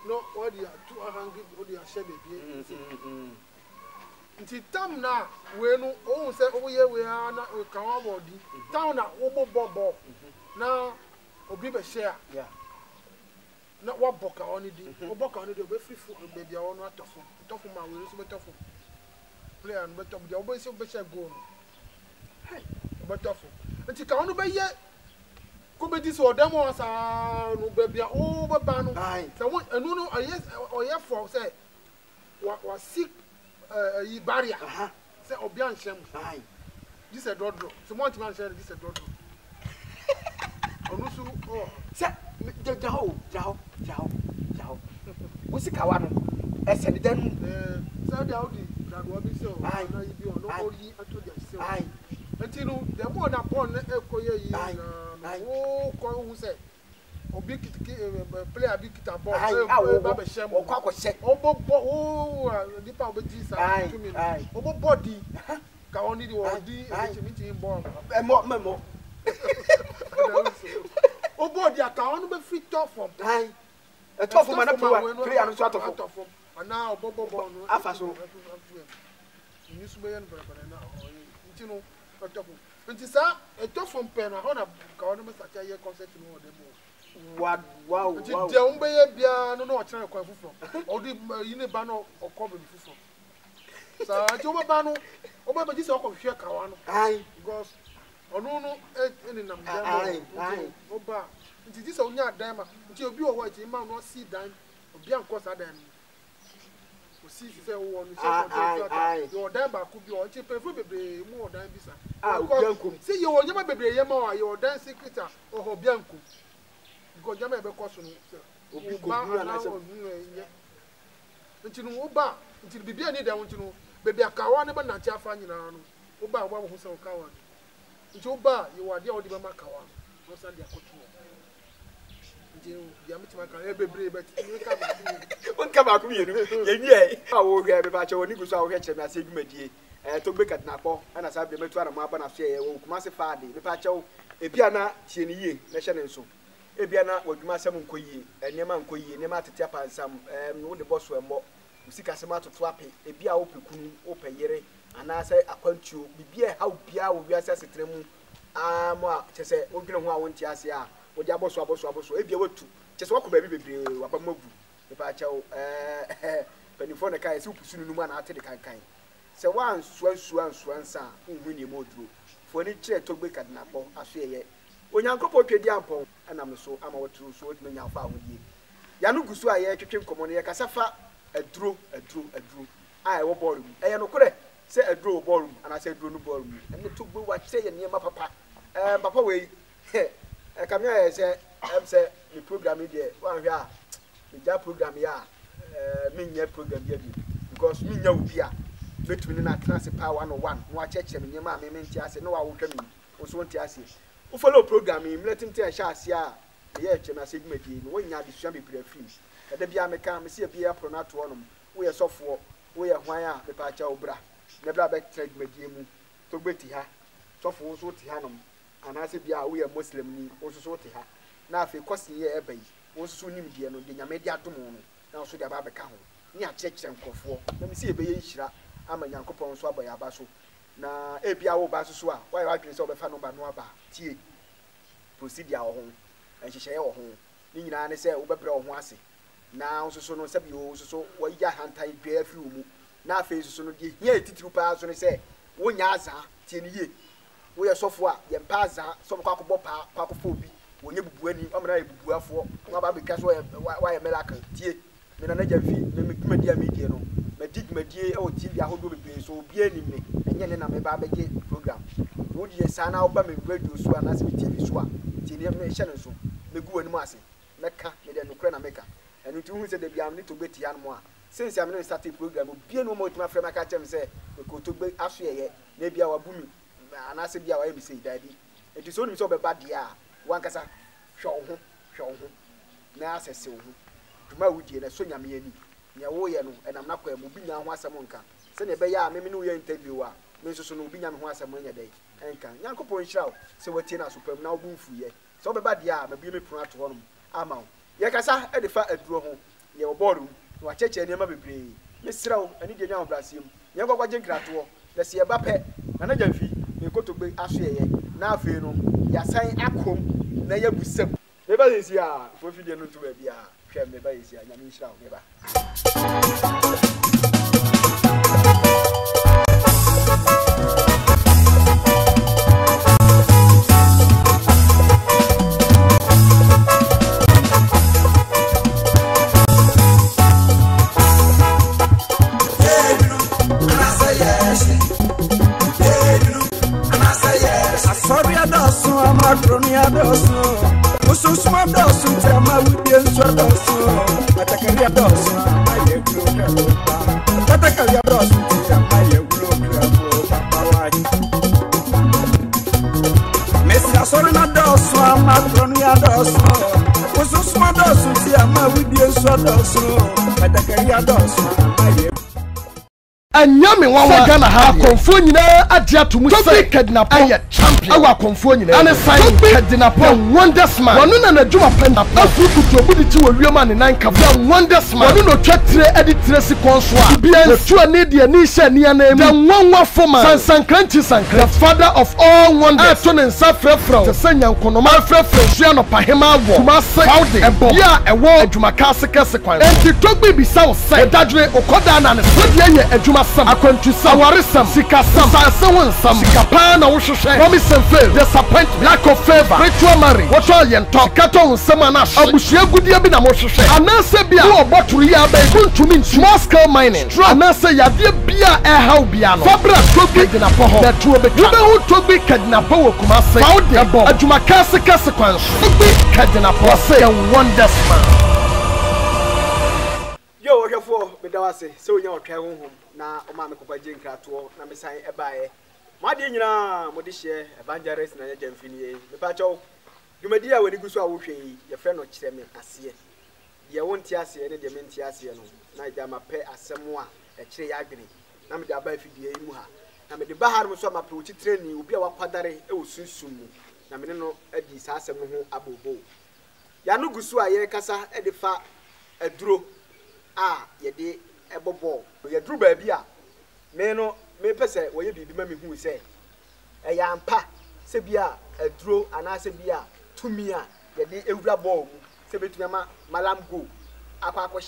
no what you two hangi what you share baby nti tam na we no o se o ye we na ka wa body tam na o bobo na obi be share yeah na wa boka oni di o boka oni di o be free for baby o no atofo ma we so betofo player and betofo di o be se be share goal hey betofo nti ka onu be ye ko be di so demo sa no baby o be ba no se won enu no oye for say wa sick yi barrier say obi an shem this a dodro so mo ti man share this a dodro onu su oh say jaho wusi kawa no ese ni dan say the audi brad wa bi say o na yi bi o no ori ato dia say enti no the more na born ekoye yi na o ko hu say obi kitiki player bi kita ball ba be shem o kwa hye o bobo o nipa obeti sa 2 minutes o bobo di ka oni di o di echimiti ball memo o body account no be fit top form e top form na player no so top form ana o bobo no afa so ni so be yan bara na nti no top form nti sa e top form pen na ho na ka ono be sacha ye concept no o demo wow nti de o be ye bia no o kire kwa fufu o di yine ba no o ko be fufu sa ti o be ba no o be ji se o ko hwe ka wa no because onu no eni nam dem oba nti disa onya dan ma nti obi o ho ati ma no si dan obi anko sa dan si se wo no se yo dan ba ku bi o nche pe fu bebre mu o dan bisa Biankum se yo nyama bebre ye ma yo dan secretary o ho Biankum go nyama be ko so no obi ko bi na se nti no wo ba nti bibia ni da nti no bebi akawa ne ba na nti afa nyina no wo ba wo ho se wo kawa nti wo ba ye wa dia wo di ba makawa no san dia kotu nti dia mitima kan e bebre bet ni ka ba won ka ba ku ye no ye wie a wo hwe be ba che woni gu so a wo hwe che me ase dwumadie to gbe kadna kpo na sa be metu ana mo aba na so ye wo kuma se faade me pa che wo ebia na tie ni yie na hye ne nso ebia na wadwuma asem nkoyie enema nkoyie enema atete apansam wo de boso emmo usika se matoto ape ebia wo pekunu wo peyere ana se akwantuo bibia ha bia wo wiase asetremu mo a chese wo dwene ho a wo nti ase a wo de aboso ebia watu chese wo ko ba bi bebre waba magu me pa che wo penifo ne kai se upusu nunu ma na ate de kankan se wan suansa unhu ni moduro fo ni kire togbe kadna po aso ye onyankopɔ twedi ampɔn anam so ama wotru so wotme nyafa ahodie ya no gusu a ye twetwe nkomo ne ye kasafa aduro a wo ballroom eye no kore se aduro ballroom ana se aduro no ballroom ene togbe wa se ye ne papa papa we kamya ye se mi program de wan hwe a mi ja program ya mi nya program ya bi because mi nya obi a betumi na class power 101 no a cheche mi nyema me menti ase no wa wo twa mi wo so nti ase wo follow program im let nti a sha ase a ye che na segmedi no wo nya adesua bebre afim eda bia me ka me se bia pronato onom wo ye sofo wo ye hwan a me pa cha obra na bra be segmedi mu to gbeti ha sofo wo so ti ha nom ana se bia wo ye muslim ni wo so ti ha na afi kwasi ye ebai wo so nim die no de nyame de atom no na so de aba be ka ho ni a cheche nkofo na me se ebe ye nhira ama nyankopon so aboya aba so na ebia wo ba so a why wa dwene se obefa no ba no aba tie procedure wo ho enhyehyeye wo ho ni nyina ne se wo bebre wo ho ase na so no se bi wo so wo ya hantan dwa afi wo mu na afi so no de hia titiru pa so ne se wo nya aza tie ni ye wo ye sofo a ye mpa aza so kwa akobọ pa kwa akofo obi wo nye bubu ani amana ye bubu afo wo ba be ka so wa ye melakan tie me na ja fi me dwumadi a media no medigmadie e o TV ahodo bebe so obi ani me enye ne na me ba beje program wo die sana oba me radio so ana se TV so a tie ne me hye ne so me gu ani mu ase meka me de nokre na meka enu ti hu se de bia me to gbeti ya no a since am no start program obi anu mo tuma frema ka chem se me ko to gbe aso ye na bia wa bumi ana se bia wa ye say daddy enti so ni so be ba dia wan kasa hwe ho na asese wo tuma wudie na so nyame ani nya wo ye no enam na kwa mu bi nya ho asem nka se ne be ya me no ye interview a me so no bi nya me ho asem nya dai enka nyankopon hiraw se watie na sopam na obu mfu ye se obeba dia a be bi me pon ato honom ama wo ye kasa e de fa aduro ho ye oboru no acheche ne ma bebre me siraw ani de nya obrasiem ye gwagwaje nkrato na se ye ba pe na na jamfi me kotogbe aso ye na afi no ya san akom na ye busam me ba yesi a fo fidie no to ba bia hwe me ba yesi a nya me hiraw me ba Macronia dosu, ususuma dosu, tema wudie nswa dosu, atakaria dosu, amaye kuroka, atakaria dosu, amaye kuroka, papawaji. Mesi asori na dosu, macronia dosu, ususuma dosu, tema wudie nswa dosu, atakaria dosu, amaye. Anyame wawa Ghana ha akonfo nyina ade atomu se kidnap aye champion awa akonfo nyina ane sign kidnap wonders man wonu na nadwuma penda afu kutu obudi ti wo wiema ne nan ka wonders man wonu no twetire editire si konso a bia tu ani de ani hye ni anam the nwanwa forman sansankranchi the father of all wonders to ne nsa frefro te sanya nkonoma frefro sua no pahema awo tuma se ebo ya ewo adwuma ka sekese kwan enti togbi bisa wo se dadwere okoda na ne so de ye adwuma asam akwantusam awaresam sikasam sase ho nsam sikapa na wo hwehwɛ promise and fail disappointment lack of favor ritual marriage what all yento kato nsam anash abusua gudie bi na mo hwehwɛ anase bia wo oboturu ya ba kuntumi small scale mining anase yade bia how bia no fabra tobi de na poho na tuo be wo tobi kadina powo kuma se faude ebo adwuma kase kwan tobi kadina powo se wonders man yo ohwefo bedawase se onya otwa honhom na o ma me kopa je nkrato na me san ebae mo ade nyina mo de hye evangelist na ya mfini me pa chaw dwumadi a wani guso a wo hwe yi ye fe no kire me ase ye wonti ase ne de me nti ase no na ja ma pe asemo a e kire ya adwene na me de aba fidie yi mu ha na me de bahar mo so ma pe wo kitire ni obi a wakwadare e wo sunsum mu na me ne no adi sa asemo ho abobo ya no guso a ye kasa e de fa aduro yede ebobo ye dru ba bia me no me pese wo ye bibi ma me hu se ya ampa se bia aduro ana se bia tumi a yede ewura ball mu se betumi ma malam go akwa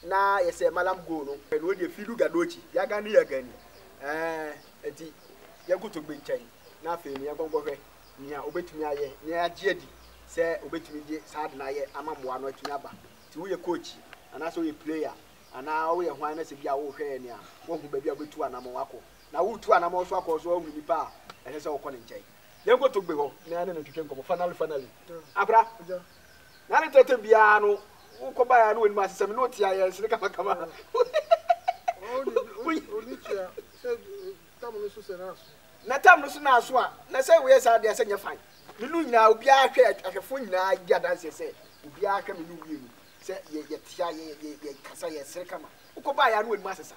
na ye se malam go no e no de fidu gadochi ya ga ni ya gani enti ye guto gbe nchen na afa ni ya gongohwe ni a obetumi aye ni agye di se obetumi di sad na ye amamboa no atumi aba ti wo ye coach ana so ye player ana wo ye hwan na se bia wo hwe ne a wo hu ba bia betu anamo wako na wo tu anamo so akọ so hu nipa a ehse wo kọ ne nchen ye ko to gbe ho na ne ntwetwe nkomo finally abra na ne tete bia no wo ko ba ya no wenu asese me no tia ye sire kama oni tia se tamu no so se na so na tamu no so na so a na se wo ye sa de se nya fan me nu nyina obi ahwe ahwefo nyina agya dan se obi ahwe me nu wie ye tia ye kasa ye sere kama uko ba ya no wenu asesa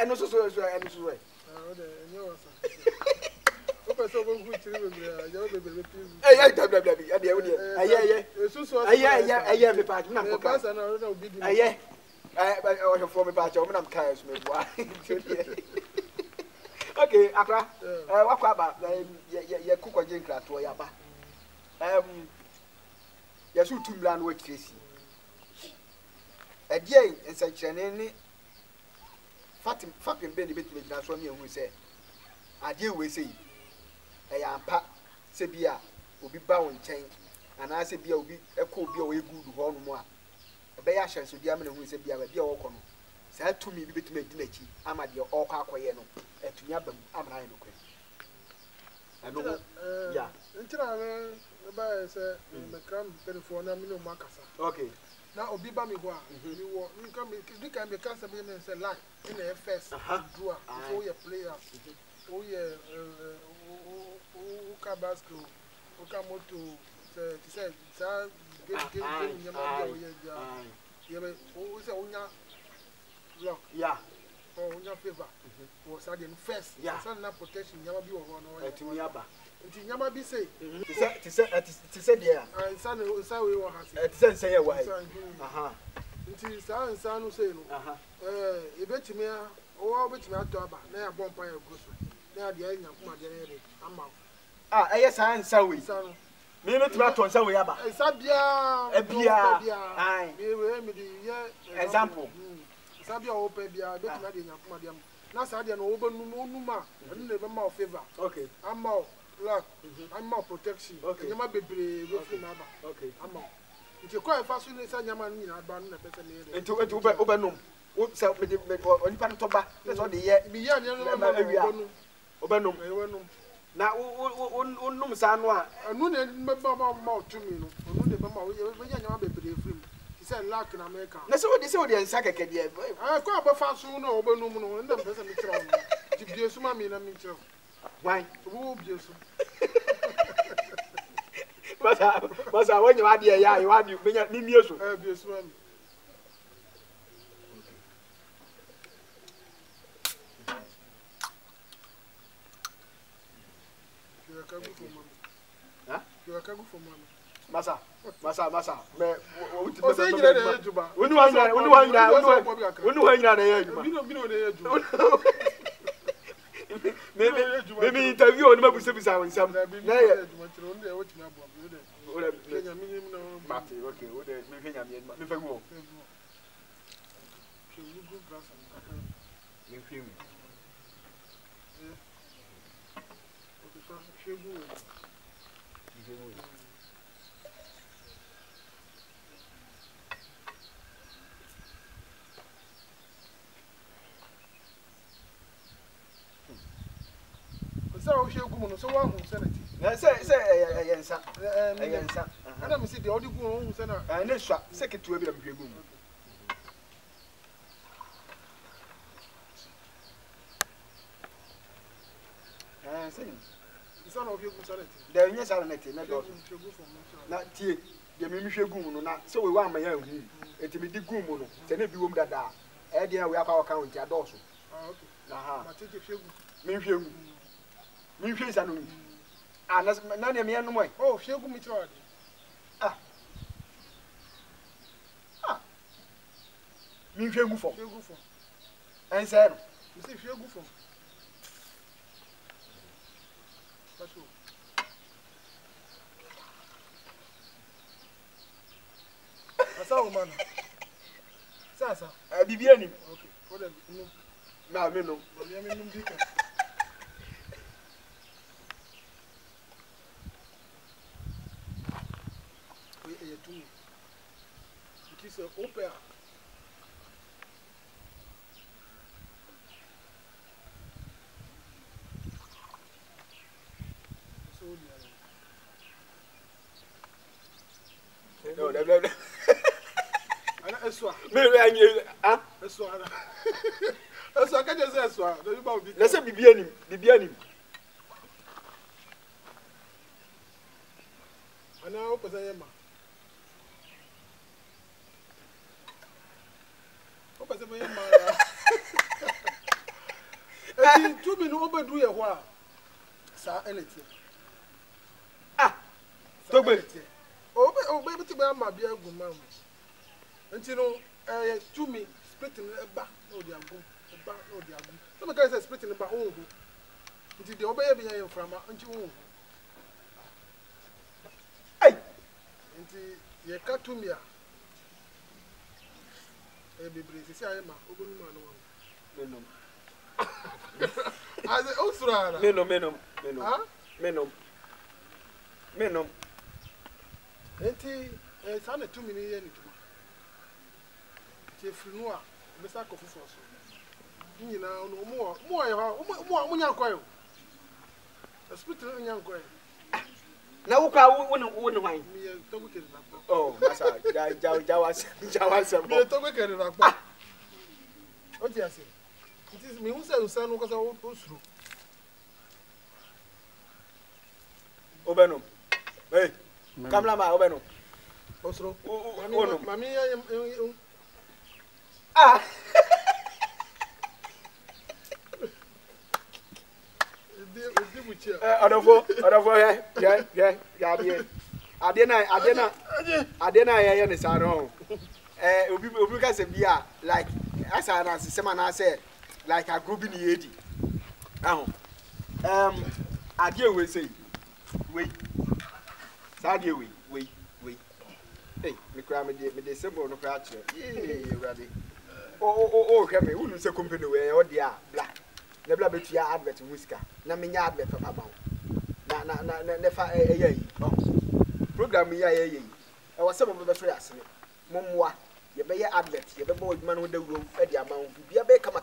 eno so eno so o de enyo wasa o pe so go hu chiri bebre ya o bebre pizu bla ade wo de aye me pa na ko ka sa na na obi di aye o fo me pa cha o me na mka so me bua okay akra wakwa ba ye kukwaje nkrato ya ba ya su tumla no wakresi edie ensachene ni fatim be ni betime gina so mi ehun se ade we sei ya ampa se bia obi ba won chen ana se bia obi ekọ obi o egudu ho no mo a ebe ya hye so bia me ehun se bia ba bia wo kọ no sa tumi bi betime di nachi ama de okọ akoye no etumi abam amra ye no kwe ano ya ntira me ba se me kram telefone na mi no makasa okay na obi ba mi ho a mi wo nka me dika me kasa be me se like in the first draw so ye player o ye o ka basket o ka moto se sa game nyama o ye ja ye be o se onya lock yeah onya favor o sa the first sa na protection nyama bi wo no etumi aba nti nyama bi say ti se dia sa we wo ha ti se nse ye wa aha nti sa no say no e betimi o betimi ato aba na ya bompa ya goso na ya dia nyankuma de ne ama eye sa nsa we sa no me betimi ato nsa we aba sa bia ai me di ye example sa bia o pe bia betimi ade nyankuma de na sa de no wo benu onuma enu ne be ma o favor okay ama lock ama protection nyama bebre we fi na aba okay ama nti ko e fa so ne sa nyama ni na aba no na pese me ye nti obenum o se me onipa no toba se so de ye mi ya ne no obenum na num sa no a anu ne me ba ma tumi no anu ne be ma we ya nyama bebre fi mu ti se lock na America na se wo de nsa keke de ko aba fa so no obenum no ndam pese me kira no ti bie su ma mi na mi kira why wo bie su Masa when you had here, yeah, you had you bring me near so. Bie su ma mi kagu for mama Masa me o se jire de juba onu wa nyina na ye juba bino de ye juba me interview onu mabusabisa wonsam na ye juba tiro nde wo timi abo bi de ora kenya minim no mate okay wo de me hwenya me fa wo So she go so one who send it. Na say yensa. Yensa. Ana me see the odi go who send na. Na swa secretary bi na me hwegu. Say. The son of you go send it. The nya sala na tie na do. Na tie ye me hwegu mu no na say we wa ma ya hu. Eti me di gu mu no. Se na bi wom dada. E dia we akwa ka won ti adoso. Ah okay. Aha. Ma take hwegu. Me hwegu. Me hwe sa no. Ah na ne me no mo. Oh, hwegu mi tro ade. Ah. Ah. Me hwegu fo. Hwegu fo. En say no. Me say hwegu fo. Pastor. Asa o man. Sasa. Bibia ni. Okay. For them no. Na me no. Me no dika. We e tu. It is opera. No, no. Ana eswa. Me anye ah. Eswa ana. Eswa ka je say eswa. Do you ba obi? Na say bibia ni. Ana o pesa yema. O pesa me yema ya. Eti tu mi no obedu ye ho a. Sa eneti. Ah. Togbe. Obe ti ba ma bia gu ma mo. Enti no tu mi split ni eba no di agu. Eba no di agu. So me ka say split ni ba o hu. Enti de obe ye bi yan frama enti o hu. Ai. Enti ye ka tu mi a. Bebre sisi aye ma ogonu ma no. Menom. Aze o sura na. Menom. Ha? Menom. Enti sa na tu mi ni ye ni tuma. Ti firi no a be sa ko fufu so. Nyina no mo ye ha mo nya koyo. Hospital nya koyo. Na wo kwa wo ne hwan. Mi ye to ko kere na. Oh, masa jawas. Mi ye to ko kere na pa. O ti ase. It is me who say usa no ko sa o suru. Obenom. Hey. Kamla ma obenom. O suru. Ono. Mami ya Ah. Di buchi. Odofo yeah. Ade na ye ne sa no. Obi ka se bia like asa na sema na say like a group ni yedi. Aho. Ade we say. Wait. Sade we. Hey, me kra me de symbol no kra che. Ready. Oh, hwe me unu se company we o dia black. Na bla betu ya advert musica. Na me nya advert papa ba. Na fa eyi. Oh. Program ya ye. E wo se mo be so ya sene. Mommoa ye be ye advert ye be bo adwuma no da wuro e di ama wo. Bia be kama.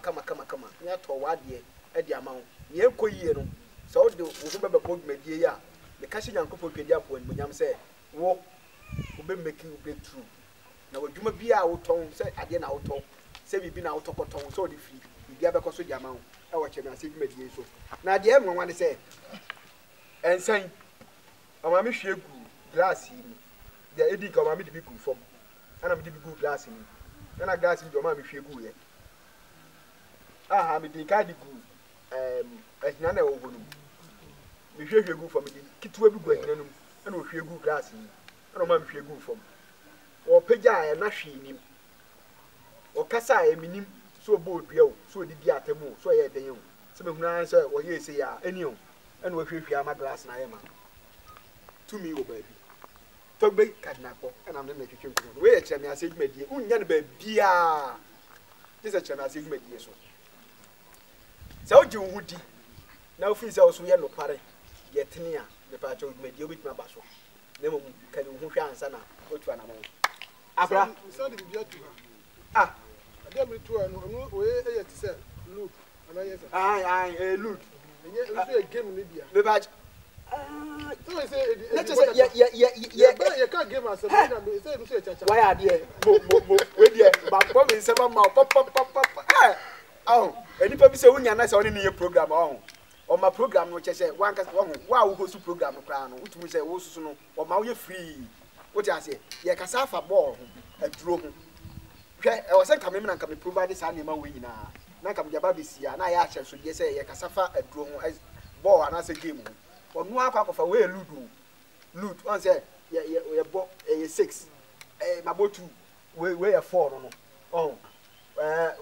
Nya to wa de e di ama wo. Ye koyie no. So wo de wo be bo dwumadie ya. Me ka hye Nyankopɔ twadi apo ni monyam se wo be making breakthrough. Na wadwuma bia wo ton se ade na wo ton. Se bibi na wo tokoton so de free. Bia be ko so di ama wo. E wo che na se dwumadie so. Na de em nwan se ensan ama me hwe gu glass yi. De edi ka ama me de bi gu fom. Ana me de bi gu glass yi. Ana glass yi do ama me hwe gu ye. Aha me de ka di gu ehina na wo gonu. Me hwe gu fom de kitwa bi gu ehina no. Ana wo hwe gu glass yi. Ana ma me hwe gu fom. O pagya ya na hwe nim. O kasa ya minim so bo dua o so di di atemu so ye den o. Se me huna se o ye se ya eni o. Ana wo hwe ama glass na ye ma. To me o baby. Togbe kadnapo ana me twetwe nkuno. We ye kire me ase dwumadie. Unya ne ba bia. This a kire me ase dwumadie so. So you would now feel so we are no party. Yet, near the patch of me, you with my basso. Never can you answer now. Go to an amount. Abra, so the beauty. ah, I don't mean to know where it said, look, and I look. And yet, a game in Libya. The badge. So I say, Let's just say, yeah, but you can't give us a why are they? With you, but probably 7 more pop. Oh, any people say, when you're not on your program on my program, which I say, one can wow, who's to program a crown, which we say, also, or now you're free. What I say, yeah, Casafa ball, a drone. I was coming and can provide this animal winner. Now come your baby see, and I actually should just say, yeah, Casafa a drone as ball and as a game. Or no half of a way, loot. One say, yeah, we are bought a 6, my boat 2, we are 4. Oh,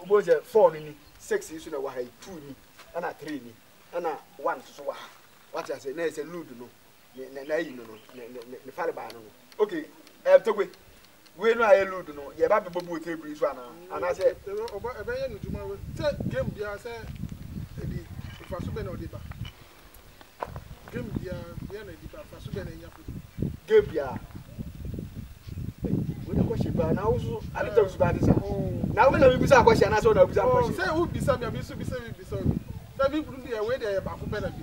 was a 4 in 6 is in a way, 2 and a 3 and a 1 so what I say, there's a loot, no, the fire by no. Okay, we know I loot, no, yeah, baby boat 3 breeze one, and I said, game, I said, if I submit or deba. Game, Gabia. We don't question, but now I don't talk about this. Now we don't use our question. I don't know. Say, who be some, be sorry. Some people do the way they are back better.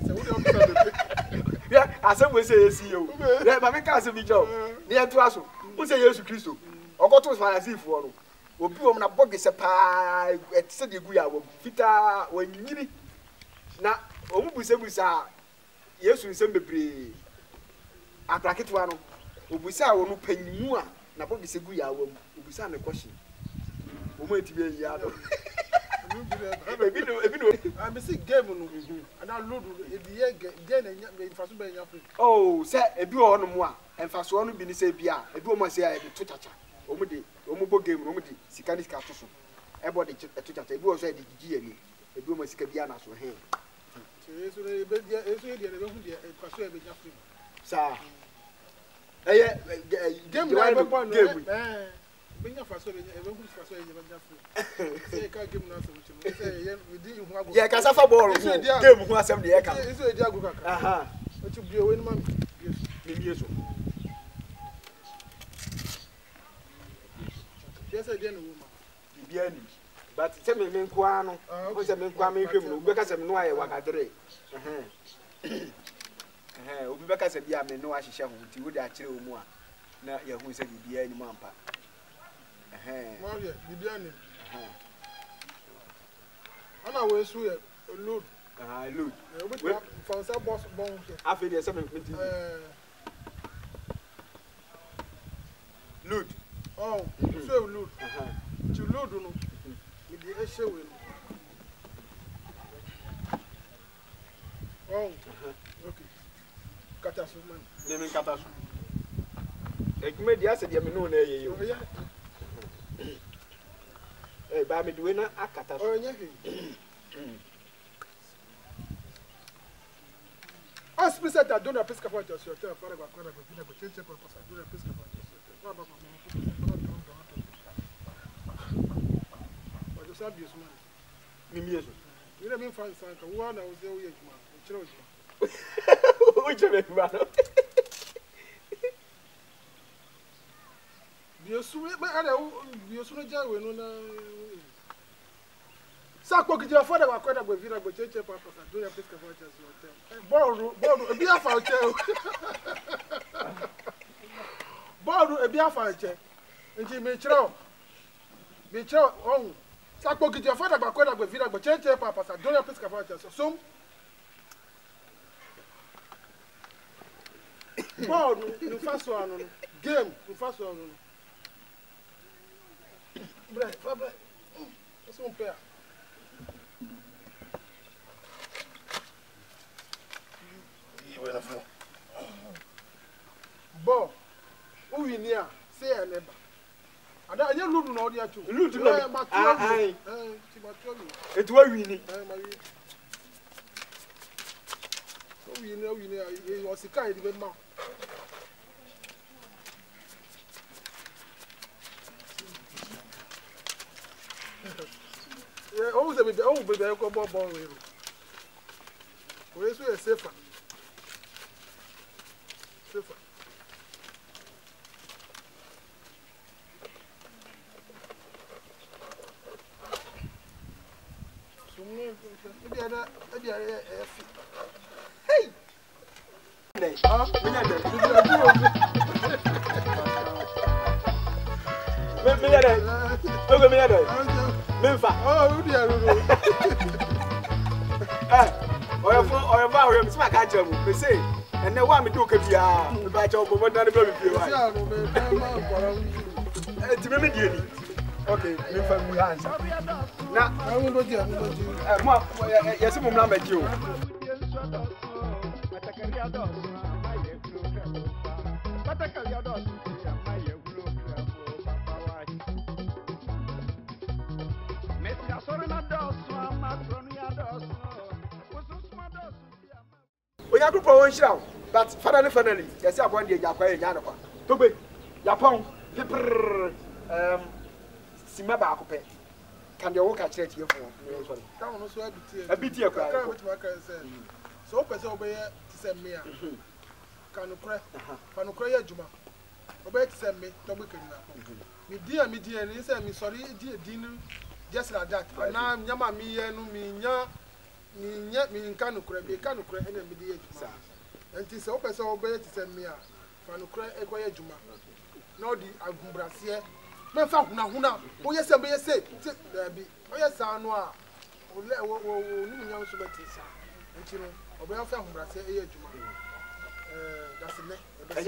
Yeah, as some will say, CEO. Yeah, but make us a big job. Near to us, who say yes to Christo? Or got to as if for will be on a box a pie at Sadie Guya, Fita, when you need it. Now, who say we are. Yes, we send the attack one. We say, I will pay you. Now, what is a good hour? We send a question. We wait to be a yard. I'm a sick game, and I load the again and fast. Oh, say a do on one, and fast one be the same. A do must say, I have to touch. Omudi, Omobo game, Omudi, Sicanic Cartus. Everybody to touch. It was a GA. A do must be Diana so here. Sir, yeah, Casafa ball. Game who has some the air. Aha. What you be a win, man? Yes, yes, I didn't woman. But tell me, Menquano, what's a Menquam, because I'm no I wakadre. Because of Yam and no Asha, you would actually more. Now, you who said you'd be any mampa. And I will swear, loot. Loot. For some boss bone. After there's something. Loot. Oh, so loot. To loot, with the issue. Oh, okay. Catastrophe. Name catastrophe. It made the answer, you know, eh, by me doing a catastrophe. I suppose that I don't have pesca for yourself. For a change of purpose, I do a pesca for yourself. Mimias. You never find something. One, I was there with my children. Which of it, man? You sweet, but I know you soon jail when Sako could your father quite a good with change of purpose. I do a pesca for yourself. Borrow, be a file. Borrow a beer file check. And she may chow. Be chow. Oh. Sako get your father quite a good with change of purpose. I don't have pesca for yourself. So, ball, the first one, game, the first one. Bread, that's one pair. Ball, who in here? Say a neighbor. And I don't look no idea too. Look, it's why we need. So we know he was a kind of man. Yeah, always a bit old, but I go ball. we so safer. Safer. So maybe hey. Okay, me for me hands. Na, I won't go there. Ma, yes, mum na make you. Oya group won shira, but finally, yes, I want the yakwa nya no kwa. Togbe, Japan, Sima ba akopɛ kan de wo ka kyerɛ tie fo no so ka wono so abitie kwa ka wetin ma kan say so o pese obeye ti se me a kanukre kanukre ya juma obeye ti se me to gbe kan na me di ni say me sorry di no just like that na nyama mi ye no mi kanukre be kanukre ene me di ya juma enti se o pese obeye ti se me a kanukre ekoye juma na di agumbrase me fa huna o yese be yese bi o yesa anu a o ni nyam so beti sa nti no o be fa humbrase e adwuma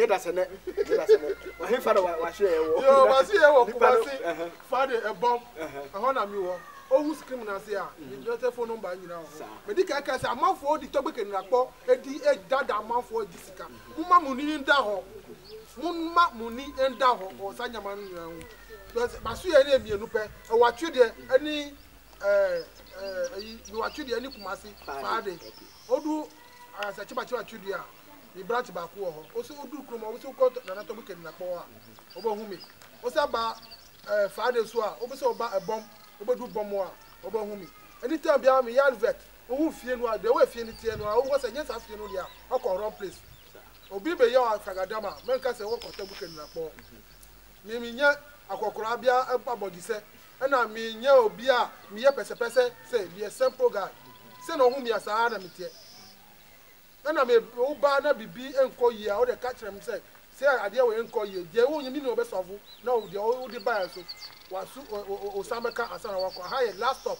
dasene o he fa wa hwe e wo yo ba si e wo kubasi fa de e bom ho na mi wo o hu screen na se a mi do telephone number nyina ho me di ka ka se amanfo o di togbe kenira po e di e dada amanfo o di sika mumma muni nda ho mumma muni nda ho o sanyama nyina ho basu ye na emienu pe e watwe de ani ni watwe de ani kumasi faade odu asachi bachi watwe de a ni branch ba ko ho o so odu krom o so ko na to buke na po a obo humi o sa ba faade so a obo so ba ebom obodu bom a obo humi any time bia me yan vet o hu fie no a de we fie ni tie no a o wo se nyesa fie no de a o ko wrong place obi be ya afagadama menka se wo ko to buke na po mi nya akokoro bia abodise na mi nya obi a mi ye pese say be a simple guy say no hu mi asa na metie na me o ba na bibi enko yi a o de catch them say ade we enko yi je wo nyimi na obe sofu na o de o de ba so wasu o sameka asa na wako ha last stop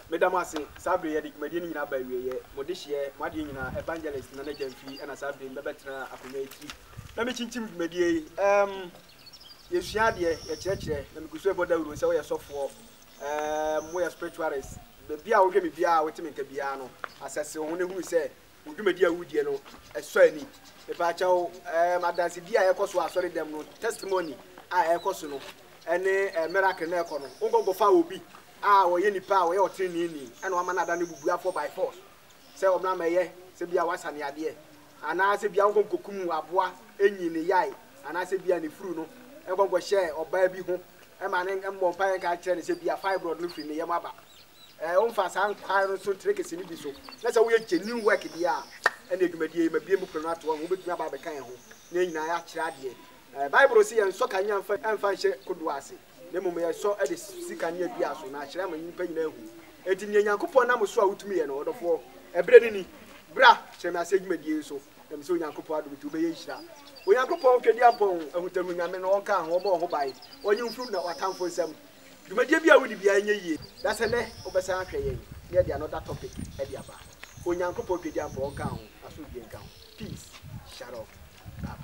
Medamasi sabre ye dikmedi nyina ba wiye modihye made nyina evangelist na jamfi na sabre bebetra akometi na me chinchim dikmedi yesua de ye kyerɛkyerɛ na me kusu eboda wuro sɛ wo ye sofo mo ye spiritualist bia wo hwe me bia wo timi nka bia no asase wo ne hunu sɛ wo dwumadi a wudie no ɛsɔ ani me pa kyɛw madanse dia ye kɔso asɔre dem no testimony a ye kɔso no ɛne miracle na ɛkɔ no wo fa obi wo ye nipa wo ye otrini ni ɛna wo mana da ne bubu afọ by force sɛ wo na mɛyɛ sɛ bia wasane ade ana sɛ bia wo kokum aboa enyi ne yai ana sɛ bia ne furu no ɛgongo hye oba bi ho ɛma ne mmɔ mpa nka kyerɛ ne sɛ bia fibroid no firi ne yam aba wo mfa san kwa no so trekesi ni bi so na sɛ wo ye genuine work bia ɛna edwumadie ma bia mu pro no ato wo betumi aba be kan ho na nyina ya kyerɛ ade bible si yɛn so kanya mfa nhye kodo ase na mmom yɛ so ɛde sika ne adua so na kyerɛ ma nyimpa nyina hu eti ne Nyankopɔn nam so a wutumi yɛ no ɔdɔfo ɛbrɛ ni bra kyerɛ ma sɛ dwumadie so na me sɛ Nyankopɔn ado bitu be yɛ hyira Onyankopɔn twedi ampɔn ahutamu nyame no ɔka ho ɔbɔ ho bae ɔnye mfuru na watamfo nsɛm dwumadie bia wudi bia nye yie da sɛ ne obɛsan ahwɛ yɛn ne de another topic ɛde aba Onyankopɔn twedi ampɔn ɔka ho aso die nka ho peace shout out